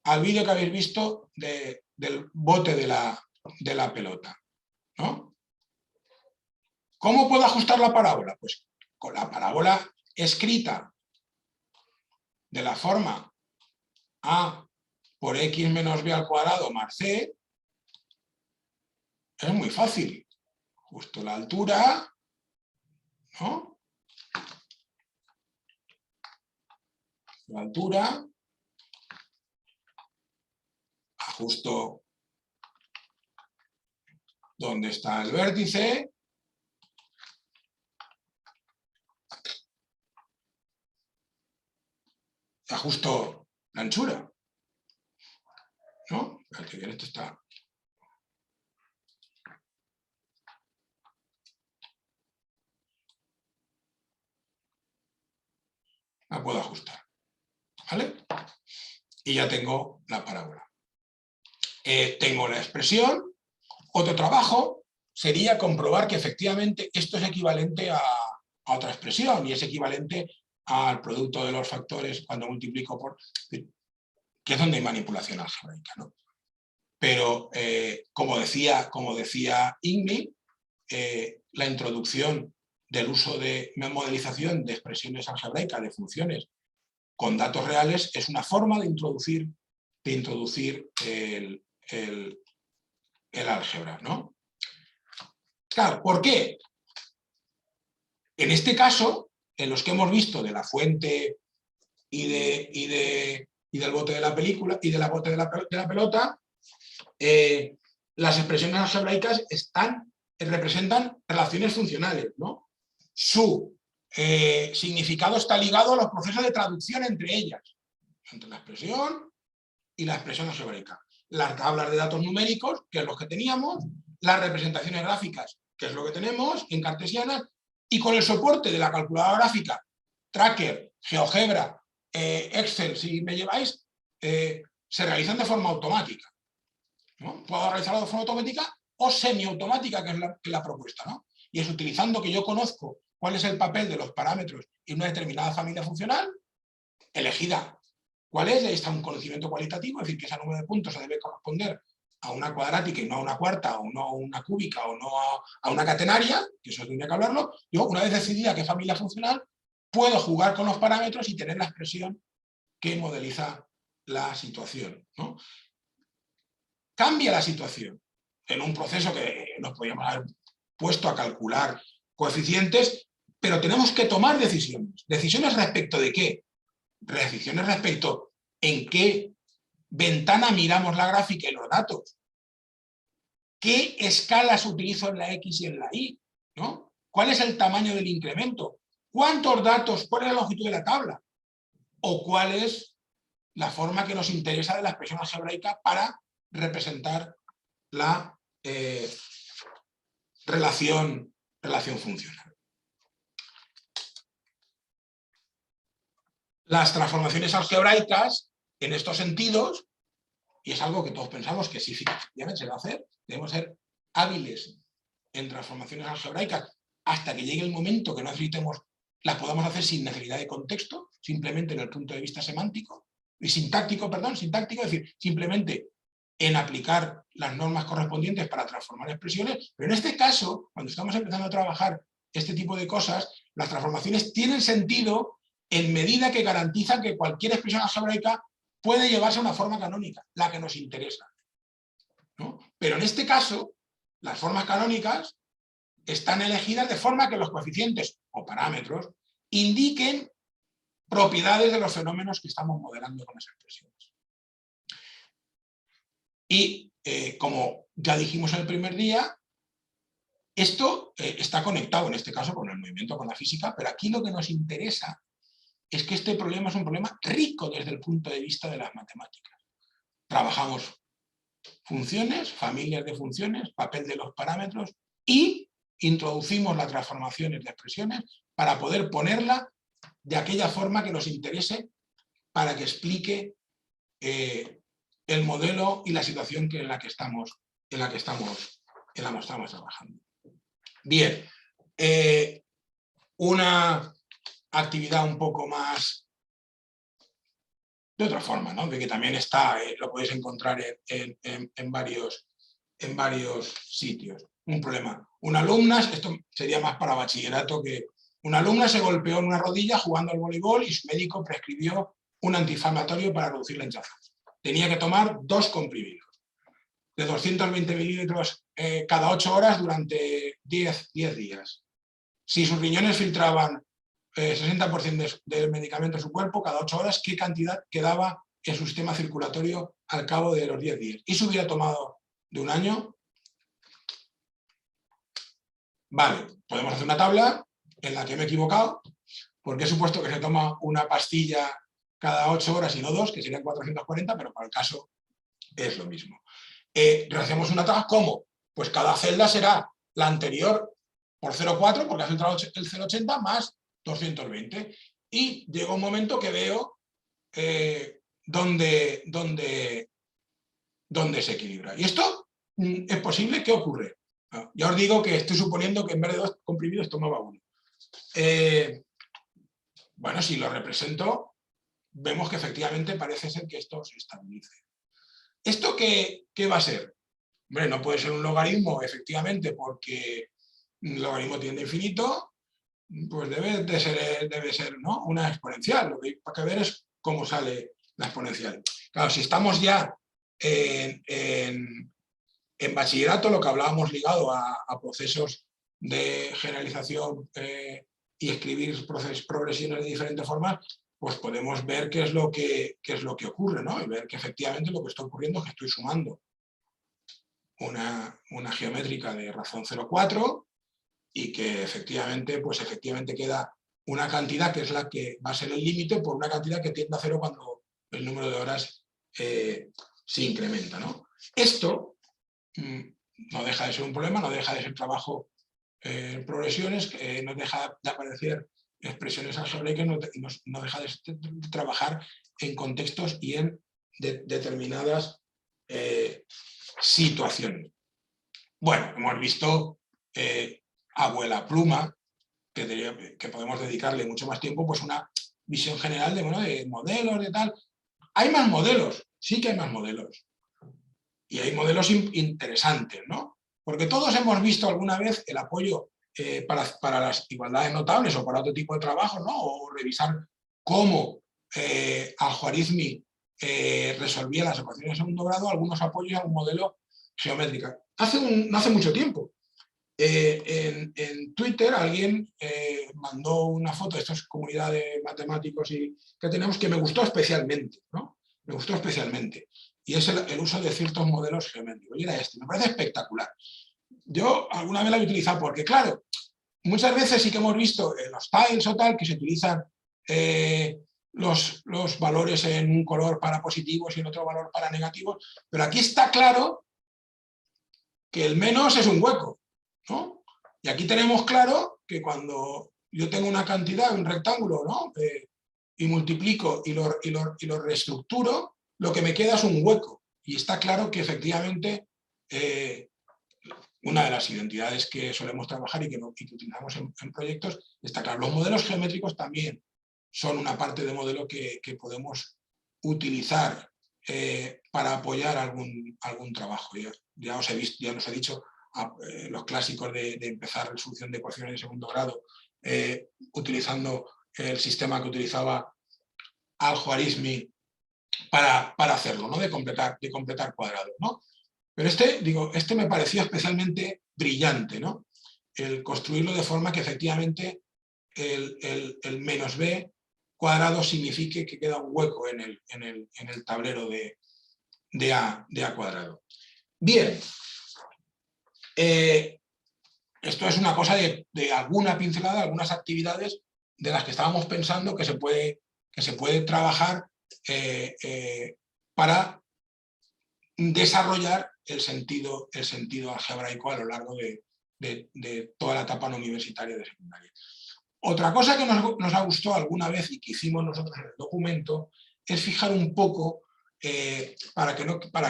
al vídeo que habéis visto del bote de la pelota, ¿no? ¿Cómo puedo ajustar la parábola? Pues con la parábola escrita de la forma a por x menos b al cuadrado más c, es muy fácil. Justo la altura, ¿no? la altura, ajusto donde está el vértice, ajusto la anchura, ¿no? Fíjate bien, esto está... La puedo ajustar, ¿vale? Y ya tengo la parábola. Tengo la expresión. Otro trabajo sería comprobar que efectivamente esto es equivalente a otra expresión y es equivalente al producto de los factores cuando multiplico por... que es donde hay manipulación algebraica, ¿no? Pero, como decía Ingmi, la introducción del uso de modelización de expresiones algebraicas, de funciones con datos reales, es una forma de introducir el álgebra, ¿no? Claro, ¿por qué? En este caso, en los que hemos visto de la fuente y del bote de la película y de la bote de la pelota, las expresiones algebraicas representan relaciones funcionales, ¿no? Su significado está ligado a los procesos de traducción entre ellas, entre la expresión y la expresión algebraica. Las tablas de datos numéricos, que es lo que teníamos, las representaciones gráficas, que es lo que tenemos en cartesiana, y con el soporte de la calculadora gráfica, Tracker, GeoGebra, Excel, si me lleváis, se realizan de forma automática, ¿no? Puedo realizarlo de forma automática o semiautomática, que es la propuesta, ¿no? Y es utilizando que yo conozco cuál es el papel de los parámetros en una determinada familia funcional, elegida cuál es, y ahí está un conocimiento cualitativo, es decir, que ese número de puntos se debe corresponder a una cuadrática y no a una cuarta, o no a una cúbica, o no a una catenaria, que eso tendría que hablarlo. Yo, una vez decidida qué familia funcional, puedo jugar con los parámetros y tener la expresión que modeliza la situación, ¿no? Cambia la situación en un proceso que nos podríamos haber puesto a calcular coeficientes, pero tenemos que tomar decisiones. ¿Decisiones respecto de qué? Decisiones respecto en qué ventana miramos la gráfica y los datos. ¿Qué escalas utilizo en la X y en la Y? ¿No? ¿Cuál es el tamaño del incremento? ¿Cuántos datos? ¿Cuál es la longitud de la tabla? ¿O cuál es la forma que nos interesa de la expresión algebraica para representar la relación funcional? Las transformaciones algebraicas, en estos sentidos, y es algo que todos pensamos que sí, efectivamente se va a hacer, debemos ser hábiles en transformaciones algebraicas hasta que llegue el momento que no necesitemos, las podamos hacer sin necesidad de contexto, simplemente en el punto de vista semántico, y sintáctico, es decir, simplemente en aplicar las normas correspondientes para transformar expresiones, pero en este caso, cuando estamos empezando a trabajar este tipo de cosas, las transformaciones tienen sentido en medida que garantizan que cualquier expresión algebraica puede llevarse a una forma canónica, la que nos interesa, ¿no? Pero en este caso, las formas canónicas están elegidas de forma que los coeficientes o parámetros indiquen propiedades de los fenómenos que estamos modelando con las expresiones. Y como ya dijimos en el primer día, esto está conectado en este caso con el movimiento, con la física, pero aquí lo que nos interesa es que este problema es un problema rico desde el punto de vista de las matemáticas. Trabajamos funciones, familias de funciones, papel de los parámetros y introducimos las transformaciones de expresiones para poder ponerla de aquella forma que nos interese para que explique el modelo y la situación en la que estamos trabajando. Bien, una actividad un poco más de otra forma, ¿no? De que también está, lo podéis encontrar en varios sitios. Un problema. Una alumna, esto sería más para bachillerato, que una alumna se golpeó en una rodilla jugando al voleibol y su médico prescribió un antiinflamatorio para reducir la hinchazón. Tenía que tomar 2 comprimidos de 220 mililitros cada 8 horas durante 10 días. Si sus riñones filtraban 60% del medicamento en su cuerpo cada 8 horas, qué cantidad quedaba en su sistema circulatorio al cabo de los 10 días. ¿Y si hubiera tomado de un año? Vale, podemos hacer una tabla en la que me he equivocado, porque he supuesto que se toma una pastilla cada 8 horas y no 2, que serían 440, pero para el caso es lo mismo. Hacemos una tabla, ¿cómo? Pues cada celda será la anterior por 0,4, porque has entrado el 0,80 más 220. Y llega un momento que veo dónde se equilibra. ¿Y esto es posible? ¿Qué ocurre? Ya os digo que estoy suponiendo que en vez de 2 comprimidos tomaba 1. Bueno, si lo represento, vemos que efectivamente parece ser que esto se estabilice. ¿Esto qué va a ser? Hombre, no puede ser un logaritmo, efectivamente, porque un logaritmo tiende a infinito, pues debe ser, ¿no?, una exponencial. Lo que hay que ver es cómo sale la exponencial. Claro, si estamos ya en bachillerato, lo que hablábamos ligado a procesos de generalización y escribir progresiones de diferentes formas, pues podemos ver qué es lo que ocurre, ¿no? Y ver que efectivamente lo que está ocurriendo es que estoy sumando una geométrica de razón 0,4 y que efectivamente queda una cantidad que es la que va a ser el límite por una cantidad que tiende a 0 cuando el número de horas se incrementa, ¿no? Esto no deja de ser un problema, no deja de ser trabajo en progresiones, no deja de aparecer expresiones algebraicas, no deja de trabajar en contextos y en determinadas situaciones. Bueno, hemos visto abuela pluma, que podemos dedicarle mucho más tiempo, pues una visión general de, bueno, de modelos, de tal. Hay más modelos, sí que hay más modelos. Y hay modelos interesantes, ¿no? Porque todos hemos visto alguna vez el apoyo para las igualdades notables o para otro tipo de trabajo, ¿no? O revisar cómo Al-Khwarizmi resolvía las ecuaciones de segundo grado, algunos apoyos a un modelo geométrico. No hace mucho tiempo, en Twitter alguien mandó una foto de estas comunidades de matemáticos que tenemos que me gustó especialmente, ¿no? Me gustó especialmente. Y es el uso de ciertos modelos geométricos. Y era este, me parece espectacular. Yo alguna vez la he utilizado porque, claro, muchas veces sí que hemos visto en los tiles o tal que se utilizan los valores en un color para positivos y en otro valor para negativos, pero aquí está claro que el menos es un hueco, ¿no? Y aquí tenemos claro que cuando yo tengo una cantidad, un rectángulo, ¿no?, y multiplico y lo reestructuro, lo que me queda es un hueco. Y está claro que efectivamente una de las identidades que solemos trabajar y que utilizamos en proyectos, está claro. Los modelos geométricos también son una parte de modelo que podemos utilizar para apoyar algún trabajo. Ya os he dicho los clásicos de empezar resolución de ecuaciones de segundo grado utilizando el sistema que utilizaba Al-Khwarizmi para hacerlo, ¿no?, de completar cuadrados, ¿no? Pero este me pareció especialmente brillante, ¿no? El construirlo de forma que efectivamente el menos b cuadrado signifique que queda un hueco en el tablero de A cuadrado. Bien, esto es una cosa de alguna pincelada, algunas actividades de las que estábamos pensando que se puede trabajar para desarrollar el sentido algebraico a lo largo de toda la etapa no universitaria de secundaria. Otra cosa que nos ha gustado alguna vez y que hicimos nosotros en el documento es fijar un poco, para que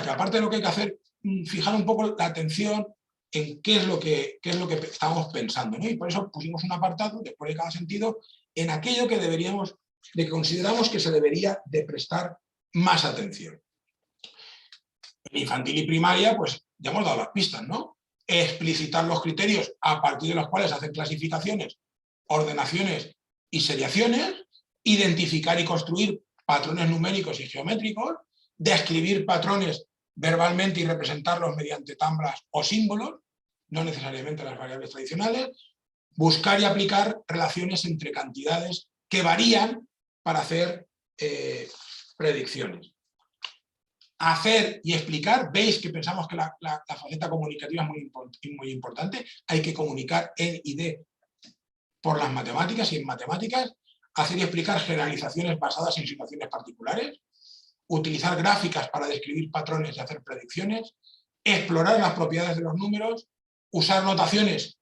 aparte de lo que hay que hacer, fijar un poco la atención en qué es lo que estábamos pensando, ¿no? Y por eso pusimos un apartado, después de cada sentido, en aquello que consideramos que se debería de prestar más atención. En infantil y primaria, pues ya hemos dado las pistas, ¿no? Explicitar los criterios a partir de los cuales hacen clasificaciones, ordenaciones y seriaciones, identificar y construir patrones numéricos y geométricos, describir patrones verbalmente y representarlos mediante tablas o símbolos, no necesariamente las variables tradicionales, buscar y aplicar relaciones entre cantidades que varían para hacer predicciones. Hacer y explicar, veis que pensamos que la faceta comunicativa es muy importante, hay que comunicar en y de por las matemáticas y en matemáticas, hacer y explicar generalizaciones basadas en situaciones particulares, utilizar gráficas para describir patrones y hacer predicciones, explorar las propiedades de los números, usar notaciones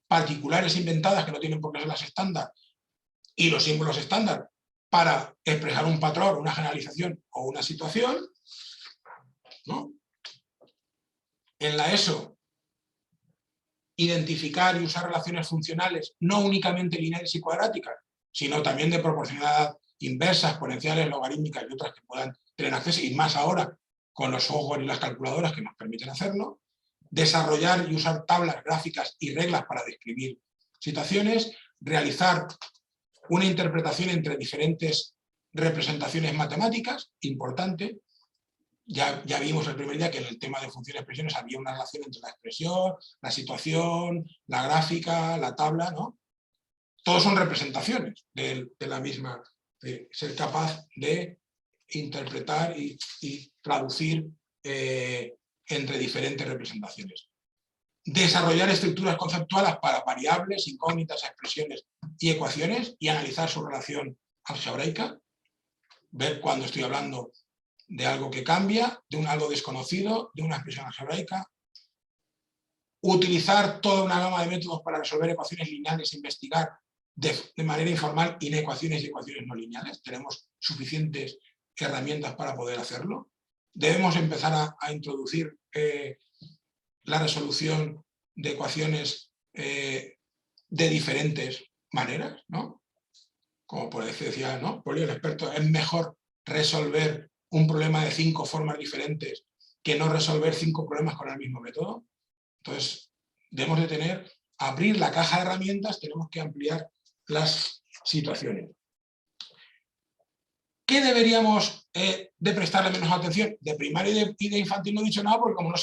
particulares inventadas que no tienen por qué ser las estándar y los símbolos estándar para expresar un patrón, una generalización o una situación, ¿no? En la ESO, identificar y usar relaciones funcionales no únicamente lineales y cuadráticas, sino también de proporcionalidad inversa, exponenciales, logarítmicas y otras que puedan tener acceso, y más ahora con los software y las calculadoras que nos permiten hacerlo. Desarrollar y usar tablas gráficas y reglas para describir situaciones, realizar una interpretación entre diferentes representaciones matemáticas, importante. Ya vimos el primer día que en el tema de funciones y expresiones había una relación entre la expresión, la situación, la gráfica, la tabla, ¿no? Todos son representaciones de la misma, de ser capaz de interpretar y traducir entre diferentes representaciones. Desarrollar estructuras conceptuales para variables, incógnitas, expresiones y ecuaciones y analizar su relación algebraica. Ver cuando estoy hablando de algo que cambia, de algo desconocido, de una expresión algebraica. Utilizar toda una gama de métodos para resolver ecuaciones lineales e investigar de manera informal inecuaciones y ecuaciones no lineales. Tenemos suficientes herramientas para poder hacerlo. Debemos empezar a introducir la resolución de ecuaciones de diferentes maneras, ¿no? Como por decía, ¿no? Polio, el experto, es mejor resolver un problema de 5 formas diferentes que no resolver 5 problemas con el mismo método. Entonces, debemos de abrir la caja de herramientas, tenemos que ampliar las situaciones. ¿Qué deberíamos de prestarle menos atención? De primaria y de infantil no he dicho nada, porque como no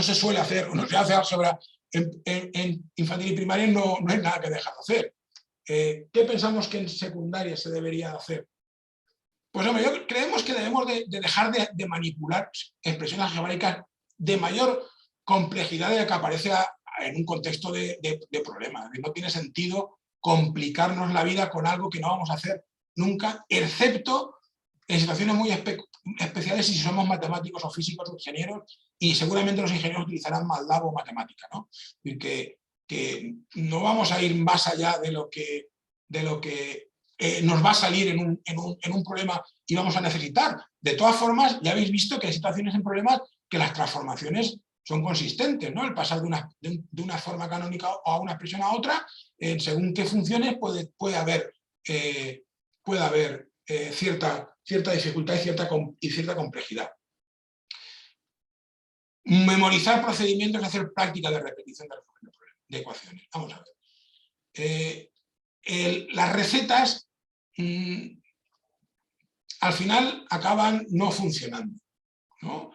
se suele hacer, o no se hace álgebra en infantil y primaria, no es nada que dejar de hacer. ¿Qué pensamos que en secundaria se debería hacer? Pues hombre, creemos que debemos de dejar de manipular expresiones algebraicas de mayor complejidad de la que aparece en un contexto de problemas. No tiene sentido complicarnos la vida con algo que no vamos a hacer nunca, excepto en situaciones muy especiales y si somos matemáticos o físicos o ingenieros, y seguramente los ingenieros utilizarán MATLAB o matemática, ¿no? Que no vamos a ir más allá de lo que nos va a salir en un problema y vamos a necesitar. De todas formas, ya habéis visto que hay situaciones en problemas que las transformaciones son consistentes, ¿no? El pasar de una forma canónica a una expresión a otra, según qué funciones puede haber cierta dificultad y cierta complejidad. Memorizar procedimientos y hacer práctica de repetición de ecuaciones. Vamos a ver. Las recetas al final acaban no funcionando, ¿no?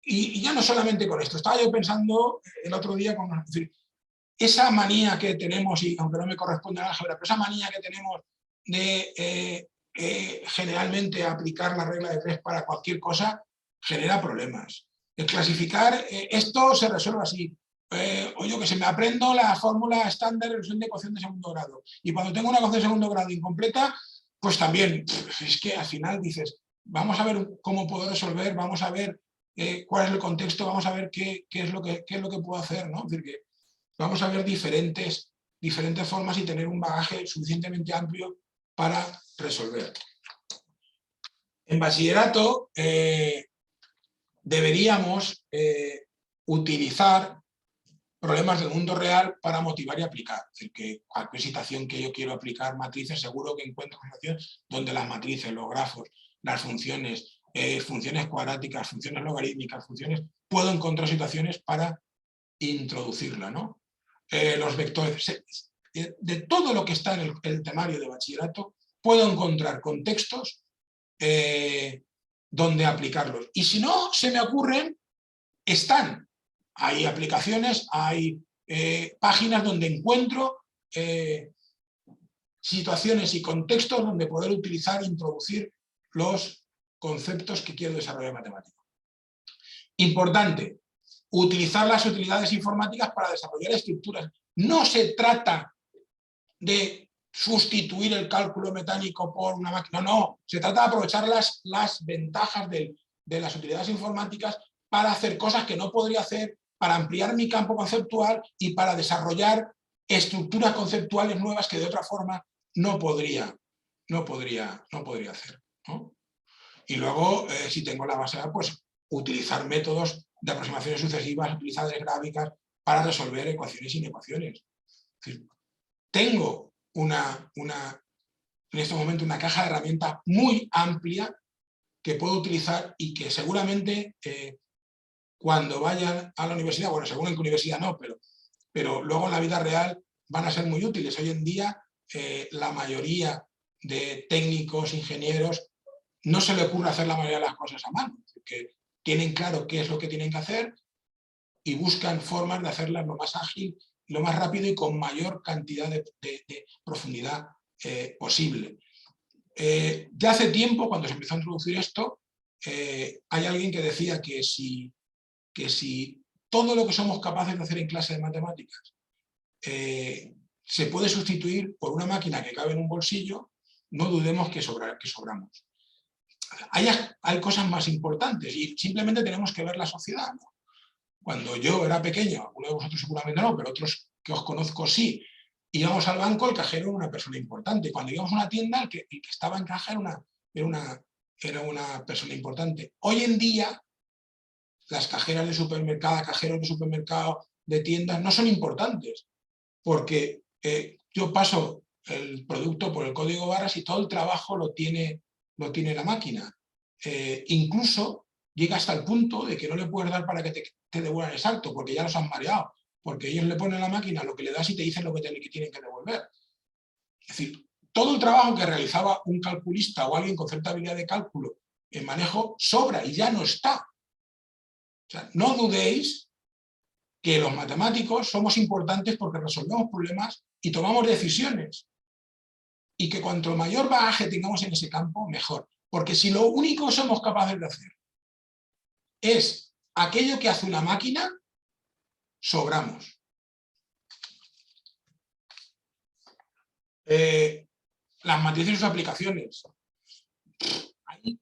Y ya no solamente con esto, estaba yo pensando el otro día, es decir, esa manía que tenemos, y aunque no me corresponde a álgebra, pero esa manía que tenemos de generalmente aplicar la regla de 3 para cualquier cosa, genera problemas. El clasificar, esto se resuelve así. O yo que sé, me aprendo la fórmula estándar de resolución de ecuación de segundo grado. Y cuando tengo una ecuación de segundo grado incompleta, pues también, es que al final dices, vamos a ver cómo puedo resolver, vamos a ver cuál es el contexto, vamos a ver qué es lo que puedo hacer, ¿no? Es decir, que vamos a ver diferentes formas y tener un bagaje suficientemente amplio para resolver. En bachillerato deberíamos utilizar problemas del mundo real para motivar y aplicar. Es decir, que cualquier situación que yo quiero aplicar matrices, seguro que encuentro situaciones donde las matrices, los grafos, las funciones, funciones cuadráticas, funciones logarítmicas, puedo encontrar situaciones para introducirla, ¿no? Los vectores. De todo lo que está en el temario de bachillerato, puedo encontrar contextos donde aplicarlos. Y si no se me ocurren, están. Hay aplicaciones, hay páginas donde encuentro situaciones y contextos donde poder utilizar e introducir los conceptos que quiero desarrollar matemático. Importante, utilizar las utilidades informáticas para desarrollar estructuras. No se trata de sustituir el cálculo mecánico por una máquina, no, se trata de aprovechar las ventajas de las utilidades informáticas para hacer cosas que no podría hacer, para ampliar mi campo conceptual y para desarrollar estructuras conceptuales nuevas que de otra forma no podría hacer, ¿no? Y luego, si tengo la base, pues utilizar métodos de aproximaciones sucesivas, utilizadores gráficas para resolver ecuaciones y inecuaciones. Es decir, tengo en este momento una caja de herramientas muy amplia que puedo utilizar y que seguramente cuando vayan a la universidad, bueno, según en qué universidad no, pero luego en la vida real van a ser muy útiles. Hoy en día la mayoría de técnicos, ingenieros, no se le ocurre hacer la mayoría de las cosas a mano, porque tienen claro qué es lo que tienen que hacer y buscan formas de hacerlas lo más ágil, lo más rápido y con mayor cantidad de profundidad posible. Ya hace tiempo, cuando se empezó a introducir esto, hay alguien que decía que si todo lo que somos capaces de hacer en clase de matemáticas se puede sustituir por una máquina que cabe en un bolsillo, no dudemos que sobramos. Hay cosas más importantes y simplemente tenemos que ver la sociedad, ¿no? Cuando yo era pequeño, algunos de vosotros seguramente no, pero otros que os conozco sí, íbamos al banco, el cajero era una persona importante. Cuando íbamos a una tienda, el que estaba en caja era una persona importante. Hoy en día, las cajeras de supermercado, cajeros de supermercado, de tiendas, no son importantes, porque yo paso el producto por el código barras y todo el trabajo lo tiene la máquina. Incluso llega hasta el punto de que no le puedes dar para que te devuelvan exacto, porque ya los han mareado, porque ellos le ponen a la máquina lo que le das y te dicen lo que tienen que devolver. Es decir, todo el trabajo que realizaba un calculista o alguien con cierta habilidad de cálculo en manejo sobra y ya no está. O sea, no dudéis que los matemáticos somos importantes porque resolvemos problemas y tomamos decisiones. Y que cuanto mayor bagaje tengamos en ese campo, mejor. Porque si lo único que somos capaces de hacer es aquello que hace una máquina, sobramos. Las matrices y sus aplicaciones. Hay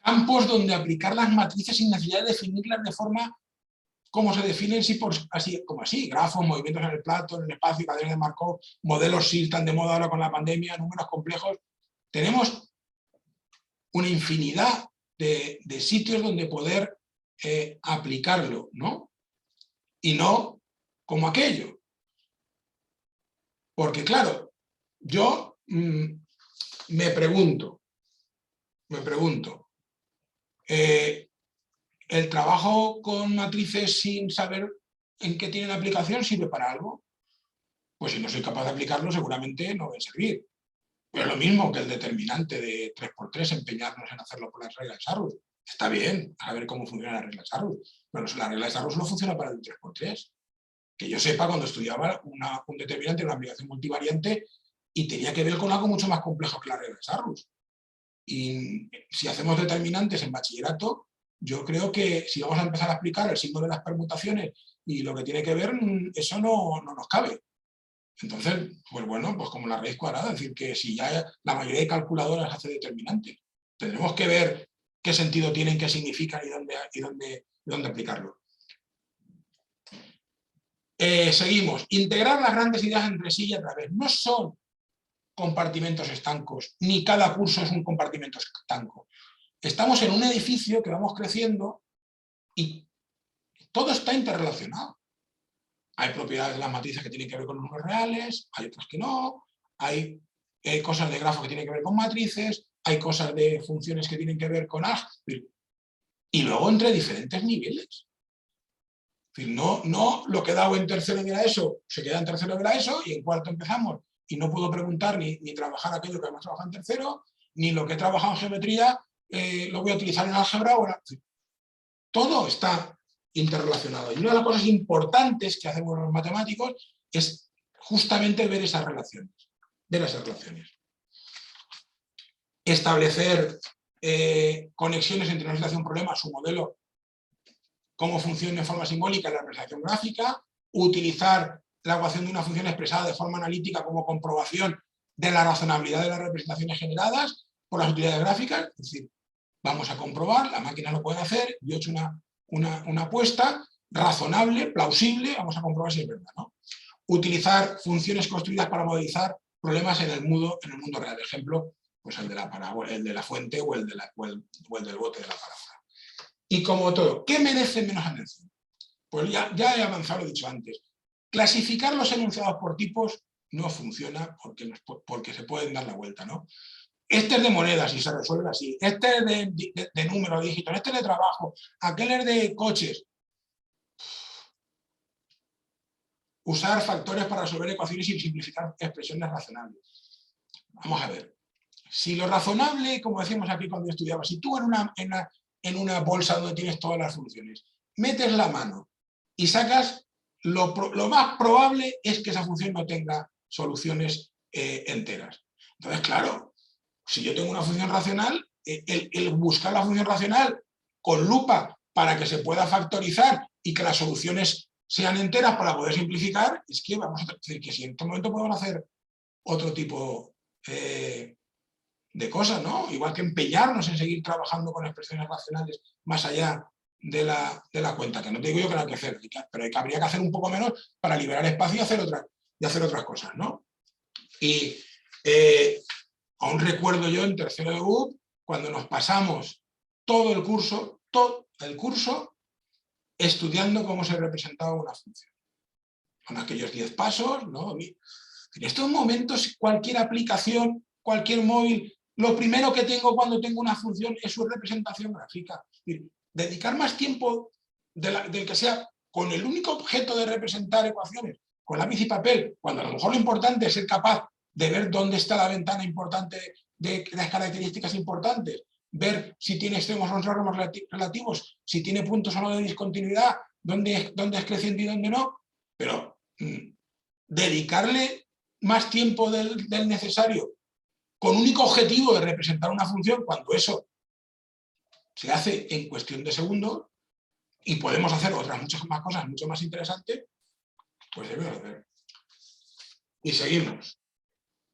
campos donde aplicar las matrices sin necesidad de definirlas de forma como se definen, así, grafos, movimientos en el plato, en el espacio, cadenas de Markov, modelos SIL tan de moda ahora con la pandemia, números complejos. Tenemos una infinidad de sitios donde poder aplicarlo, ¿no? Y no como aquello. Porque claro, yo me pregunto, ¿el trabajo con matrices sin saber en qué tienen aplicación sirve para algo? Pues si no soy capaz de aplicarlo, seguramente no va a servir. Pero lo mismo que el determinante de 3×3, empeñarnos en hacerlo por las reglas de Sarrus. Está bien, a ver cómo funciona la regla de Sarrus, pero la regla de Sarrus no funciona para el 3×3. Que yo sepa, cuando estudiaba un determinante de una aplicación multivariante y tenía que ver con algo mucho más complejo que la regla de Sarrus. Y si hacemos determinantes en bachillerato, yo creo que si vamos a empezar a explicar el signo de las permutaciones y lo que tiene que ver, eso no nos cabe. Entonces, pues bueno, pues como la raíz cuadrada, es decir, que si ya la mayoría de calculadoras hace determinantes, tendremos que ver qué sentido tienen, qué significan y dónde aplicarlo. Seguimos. Integrar las grandes ideas entre sí y a través. No son compartimentos estancos, ni cada curso es un compartimento estanco. Estamos en un edificio que vamos creciendo y todo está interrelacionado. Hay propiedades de las matrices que tienen que ver con números reales, hay otras que no, hay cosas de grafos que tienen que ver con matrices, hay cosas de funciones que tienen que ver con álgebra, y luego entre diferentes niveles. Es decir, no lo que he dado en tercero de la ESO se queda en tercero de la ESO y en cuarto empezamos y no puedo preguntar ni trabajar aquello que hemos trabajado en tercero, ni lo que he trabajado en geometría lo voy a utilizar en álgebra ahora. Todo está interrelacionado. Y una de las cosas importantes que hacemos los matemáticos es justamente ver esas relaciones. Establecer conexiones entre una situación y un problema, su modelo, cómo funciona de forma simbólica en la representación gráfica, utilizar la ecuación de una función expresada de forma analítica como comprobación de la razonabilidad de las representaciones generadas por las utilidades gráficas, es decir, vamos a comprobar, la máquina lo puede hacer, yo he hecho una apuesta razonable, plausible, vamos a comprobar si es verdad, ¿no? Utilizar funciones construidas para modelizar problemas en el mundo real, ejemplo, pues el de la parábola, el de la fuente o el del bote de la parábola. Y como todo, ¿qué merece menos atención? Pues ya he avanzado, lo he dicho antes. Clasificar los enunciados por tipos no funciona porque se pueden dar la vuelta, ¿no? Este es de monedas y se resuelve así. Este es de números, de dígitos. Este es de trabajo. Aquel es de coches. Usar factores para resolver ecuaciones y simplificar expresiones razonables. Vamos a ver. Si lo razonable, como decíamos aquí cuando estudiaba, si tú en una bolsa donde tienes todas las funciones, metes la mano y sacas, lo más probable es que esa función no tenga soluciones enteras. Entonces, claro, si yo tengo una función racional, el buscar la función racional con lupa para que se pueda factorizar y que las soluciones sean enteras para poder simplificar, es que vamos a decir que si en este momento podemos hacer otro tipo de cosas, ¿no? Igual que empeñarnos en seguir trabajando con expresiones racionales más allá de la cuenta, que no te digo yo que no hay que hacer, pero habría que hacer un poco menos para liberar espacio y hacer otras cosas, ¿no? Y aún recuerdo yo en tercero de BUP, cuando nos pasamos todo el curso estudiando cómo se representaba una función. Con aquellos 10 pasos, ¿no? En estos momentos, cualquier aplicación, cualquier móvil, lo primero que tengo cuando tengo una función es su representación gráfica. Es decir, dedicar más tiempo del que sea con el único objeto de representar ecuaciones, con lápiz y papel, cuando a lo mejor lo importante es ser capaz de ver dónde está la ventana importante de las características importantes, ver si tiene extremos o no relativos, si tiene puntos o no de discontinuidad, dónde es creciente y dónde no, pero dedicarle más tiempo del necesario con único objetivo de representar una función, cuando eso se hace en cuestión de segundos y podemos hacer otras muchas más cosas mucho más interesantes, pues debemos hacer. Y seguimos.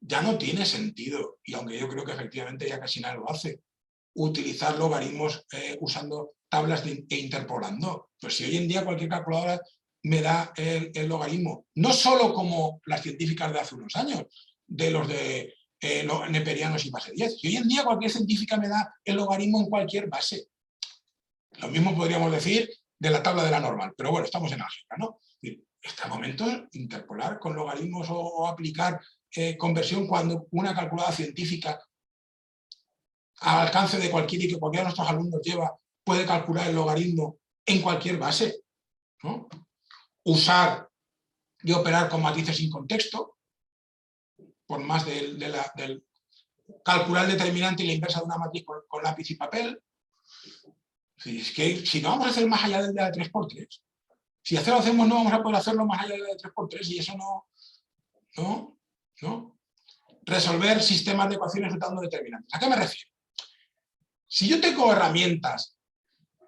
Ya no tiene sentido, y aunque yo creo que efectivamente ya casi nadie lo hace, utilizar logaritmos usando tablas e interpolando. Pues si hoy en día cualquier calculadora me da el logaritmo, no solo como las científicas de hace unos años, de los de neperianos y base 10, si hoy en día cualquier científica me da el logaritmo en cualquier base. Lo mismo podríamos decir de la tabla de la normal, pero bueno, estamos en álgebra, ¿no? Este momento, interpolar con logaritmos o aplicar conversión cuando una calculadora científica al alcance de cualquiera y que cualquiera de nuestros alumnos lleva, puede calcular el logaritmo en cualquier base, ¿no? Usar y operar con matrices sin contexto, por más del calcular el determinante y la inversa de una matriz con lápiz y papel. Es que si no vamos a hacer más allá de la de 3×3, si lo hacemos no vamos a poder hacerlo más allá de la de 3×3 y eso no. Resolver sistemas de ecuaciones usando determinantes. ¿A qué me refiero? Si yo tengo herramientas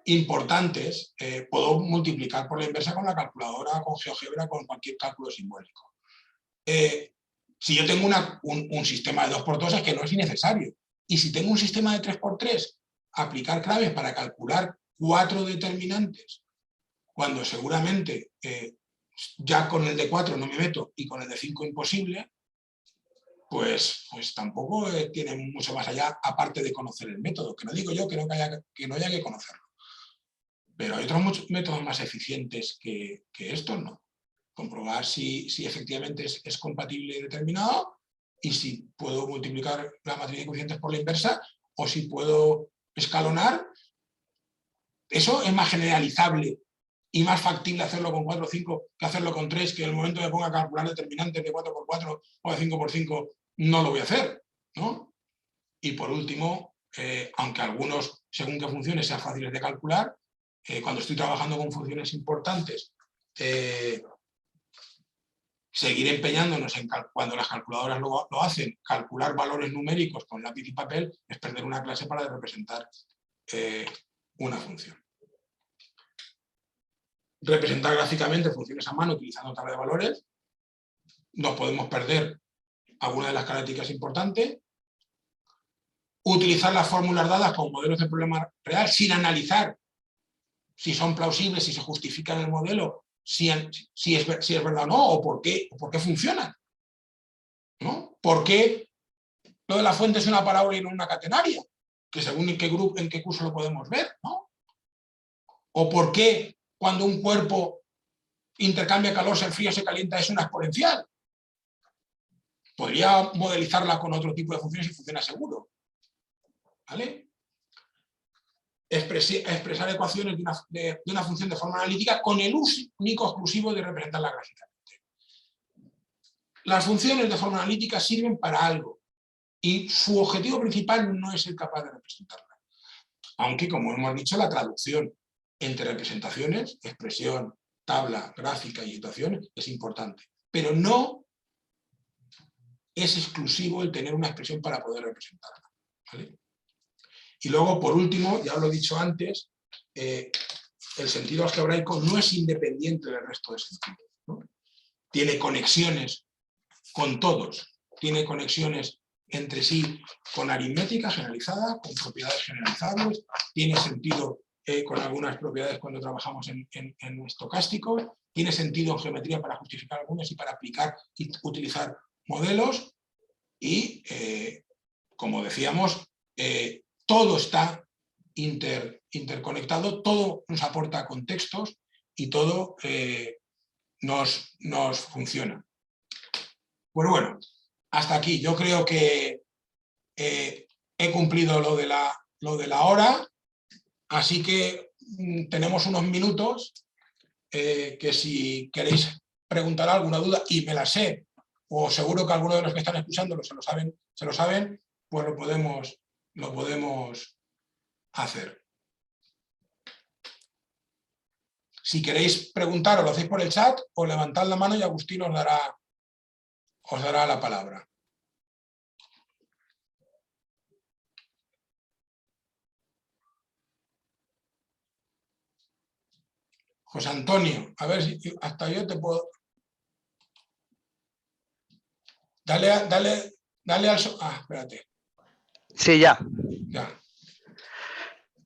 importantes, puedo multiplicar por la inversa con la calculadora, con GeoGebra, con cualquier cálculo simbólico. Si yo tengo un sistema de 2×2 es que no es innecesario. Y si tengo un sistema de 3×3, aplicar claves para calcular 4 determinantes, cuando seguramente ya con el de 4 no me meto y con el de 5 imposible, pues tampoco tiene mucho más allá, aparte de conocer el método, que no digo yo que no haya que conocerlo. Pero hay otros métodos más eficientes que estos, ¿no? Comprobar si efectivamente es compatible y determinado y si puedo multiplicar la matriz de coeficientes por la inversa o si puedo escalonar. Eso es más generalizable y más factible hacerlo con 4 o 5 que hacerlo con 3, que en el momento que me ponga a calcular determinantes de 4×4 o de 5×5 no lo voy a hacer, ¿no? Y por último, aunque algunos, según qué funciones, sean fáciles de calcular, cuando estoy trabajando con funciones importantes, seguir empeñándonos en, cuando las calculadoras lo hacen, calcular valores numéricos con lápiz y papel, es perder una clase para representar una función. Representar gráficamente funciones a mano utilizando tabla de valores, nos podemos perder alguna de las características importantes. Utilizar las fórmulas dadas con modelos de problema real sin analizar si son plausibles, si se justifican el modelo, si es verdad o no, o por qué funcionan, ¿no? ¿Por qué lo de la fuente es una parábola y no una catenaria? Que según en qué curso lo podemos ver, ¿no? ¿O por qué cuando un cuerpo intercambia calor, el frío se calienta, es una exponencial? Podría modelizarla con otro tipo de funciones y funciona seguro, ¿vale? Expresar ecuaciones de una función de forma analítica con el uso único exclusivo de representarla gráficamente. Las funciones de forma analítica sirven para algo y su objetivo principal no es ser capaz de representarla. Aunque, como hemos dicho, la traducción entre representaciones, expresión, tabla, gráfica y situación es importante. Pero no es exclusivo el tener una expresión para poder representarla, ¿vale? Y luego, por último, ya lo he dicho antes, el sentido algebraico no es independiente del resto de sentidos, ¿no? Tiene conexiones con todos, tiene conexiones entre sí con aritmética generalizada, con propiedades generalizables, tiene sentido con algunas propiedades cuando trabajamos en estocástico, tiene sentido en geometría para justificar algunas y para aplicar y utilizar modelos y, como decíamos, todo está interconectado, todo nos aporta contextos y todo nos funciona. Pues bueno, hasta aquí. Yo creo que he cumplido lo de la hora, así que tenemos unos minutos que si queréis preguntar alguna duda, y me la sé, o seguro que algunos de los que están escuchando se lo saben, pues lo podemos hacer. Si queréis preguntar, o lo hacéis por el chat, o levantad la mano y Agustín os dará la palabra. José Antonio, a ver si hasta yo te puedo... Dale al... espérate. Sí, ya. Ya.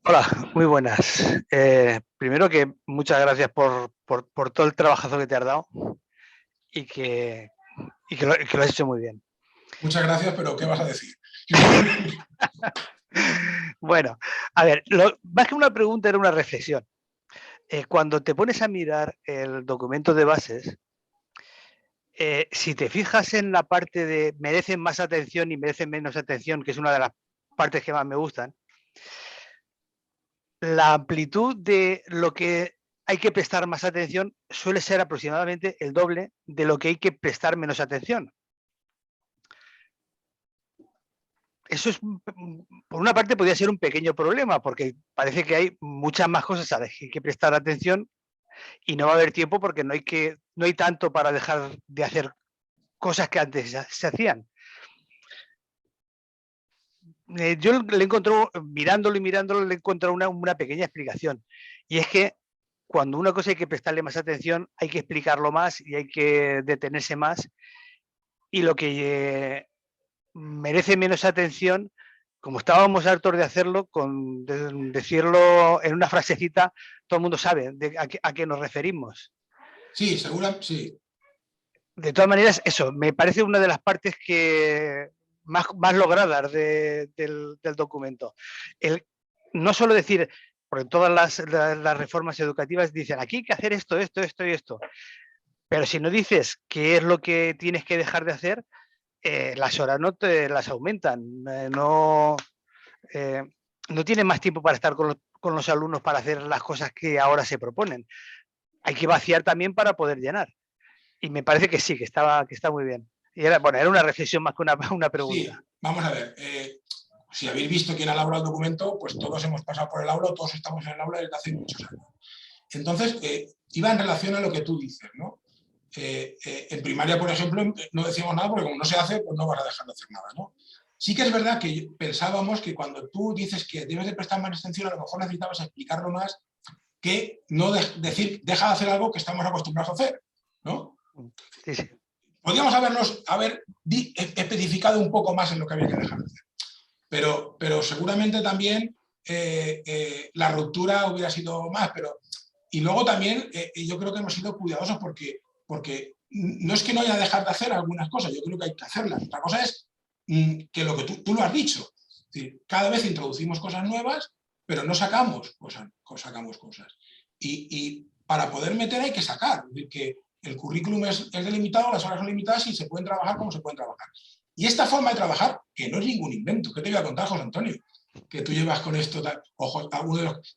Hola, muy buenas. Primero que muchas gracias por todo el trabajazo que te has dado y que lo has hecho muy bien. Muchas gracias, pero ¿qué vas a decir? Bueno, a ver, más que una pregunta era una reflexión. Cuando te pones a mirar el documento de bases, si te fijas en la parte de merecen más atención y merecen menos atención, que es una de las partes que más me gustan, la amplitud de lo que hay que prestar más atención suele ser aproximadamente el doble de lo que hay que prestar menos atención. Eso es, por una parte, podría ser un pequeño problema, porque parece que hay muchas más cosas a las que hay que prestar atención y no va a haber tiempo porque no hay tanto para dejar de hacer cosas que antes se hacían. Yo le encontré, mirándolo y mirándolo, le encontré una pequeña explicación. Y es que cuando una cosa hay que prestarle más atención, hay que explicarlo más y hay que detenerse más. Y lo que merece menos atención, como estábamos hartos de hacerlo, con decirlo en una frasecita, todo el mundo sabe a qué nos referimos. Sí, seguro, sí. De todas maneras, eso, me parece una de las partes que más logradas del documento. No solo decir, porque todas las reformas educativas dicen, aquí hay que hacer esto, esto, esto y esto, pero si no dices qué es lo que tienes que dejar de hacer, las horas no te las aumentan, no tienes más tiempo para estar con los alumnos para hacer las cosas que ahora se proponen. Hay que vaciar también para poder llenar. Y me parece que sí, que está muy bien. Y era una reflexión más que una pregunta. Sí, vamos a ver. Si habéis visto quién ha elaborado el documento, pues todos hemos pasado por el aula, todos estamos en el aula desde hace muchos años. Entonces, iba en relación a lo que tú dices, ¿no? En primaria, por ejemplo, no decíamos nada porque como no se hace, pues no vas a dejar de hacer nada, ¿no? Sí que es verdad que pensábamos que cuando tú dices que debes de prestar más atención, a lo mejor necesitabas explicarlo más que no decir, deja de hacer algo que estamos acostumbrados a hacer, ¿no? Sí, sí. Podríamos haber especificado un poco más en lo que había que dejar de hacer. Pero seguramente también la ruptura hubiera sido más. Y luego también yo creo que hemos sido cuidadosos porque no es que no haya que dejar de hacer algunas cosas, yo creo que hay que hacerlas. Otra cosa es que lo que tú lo has dicho. Es decir, cada vez introducimos cosas nuevas, pero no sacamos cosas. Y para poder meter hay que sacar. Es decir, que el currículum es delimitado, las horas son limitadas y se pueden trabajar como se pueden trabajar. Y esta forma de trabajar, que no es ningún invento, ¿qué te voy a contar, José Antonio? Que tú llevas con esto, ¿qué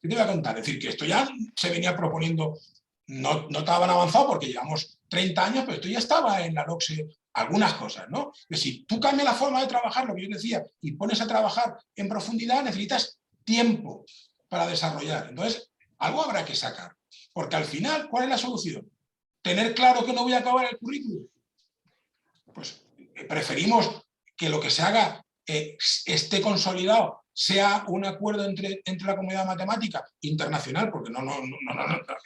te voy a contar? Es decir, que esto ya se venía proponiendo, no estaban avanzado porque llevamos 30 años, pero esto ya estaba en la LOCSE, algunas cosas, ¿no? Que si tú cambias la forma de trabajar, lo que yo decía, y pones a trabajar en profundidad, necesitas tiempo para desarrollar. Entonces, algo habrá que sacar. Porque al final, ¿cuál es la solución? ¿Tener claro que no voy a acabar el currículum? Pues preferimos que lo que se haga esté consolidado, sea un acuerdo entre la comunidad matemática internacional, porque no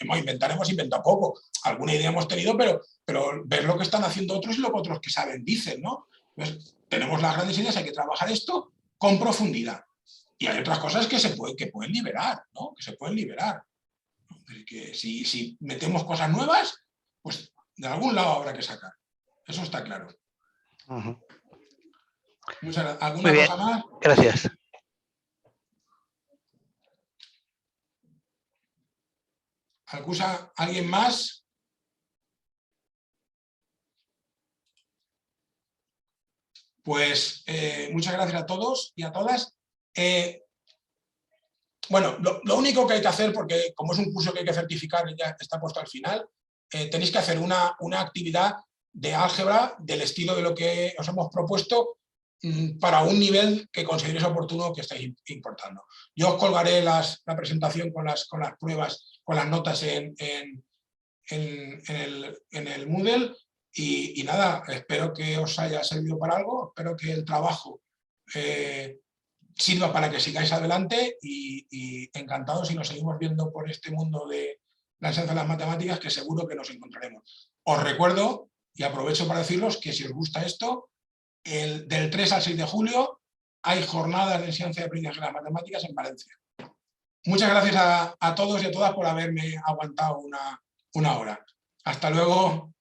hemos inventado poco, alguna idea hemos tenido, pero ver lo que están haciendo otros y lo que otros que saben dicen, ¿no? Entonces, tenemos las grandes ideas, hay que trabajar esto con profundidad. Y hay otras cosas que pueden liberar, ¿no? Que se pueden liberar. Que si metemos cosas nuevas, pues de algún lado habrá que sacar. Eso está claro. ¿Alguna cosa más? Gracias. ¿Alguien más? Pues muchas gracias a todos y a todas. Bueno, lo único que hay que hacer, porque como es un curso que hay que certificar y ya está puesto al final, tenéis que hacer una actividad de álgebra del estilo de lo que os hemos propuesto para un nivel que consideréis oportuno que estáis importando. Yo os colgaré la presentación con las pruebas, con las notas en el Moodle y nada, espero que os haya servido para algo, espero que el trabajo sirva para que sigáis adelante y encantados si nos seguimos viendo por este mundo de la enseñanza de las matemáticas, que seguro que nos encontraremos. Os recuerdo, y aprovecho para deciros, que si os gusta esto, del 3 al 6 de julio hay jornadas de enseñanza y aprendizaje de las matemáticas en Valencia. Muchas gracias a todos y a todas por haberme aguantado una hora. Hasta luego.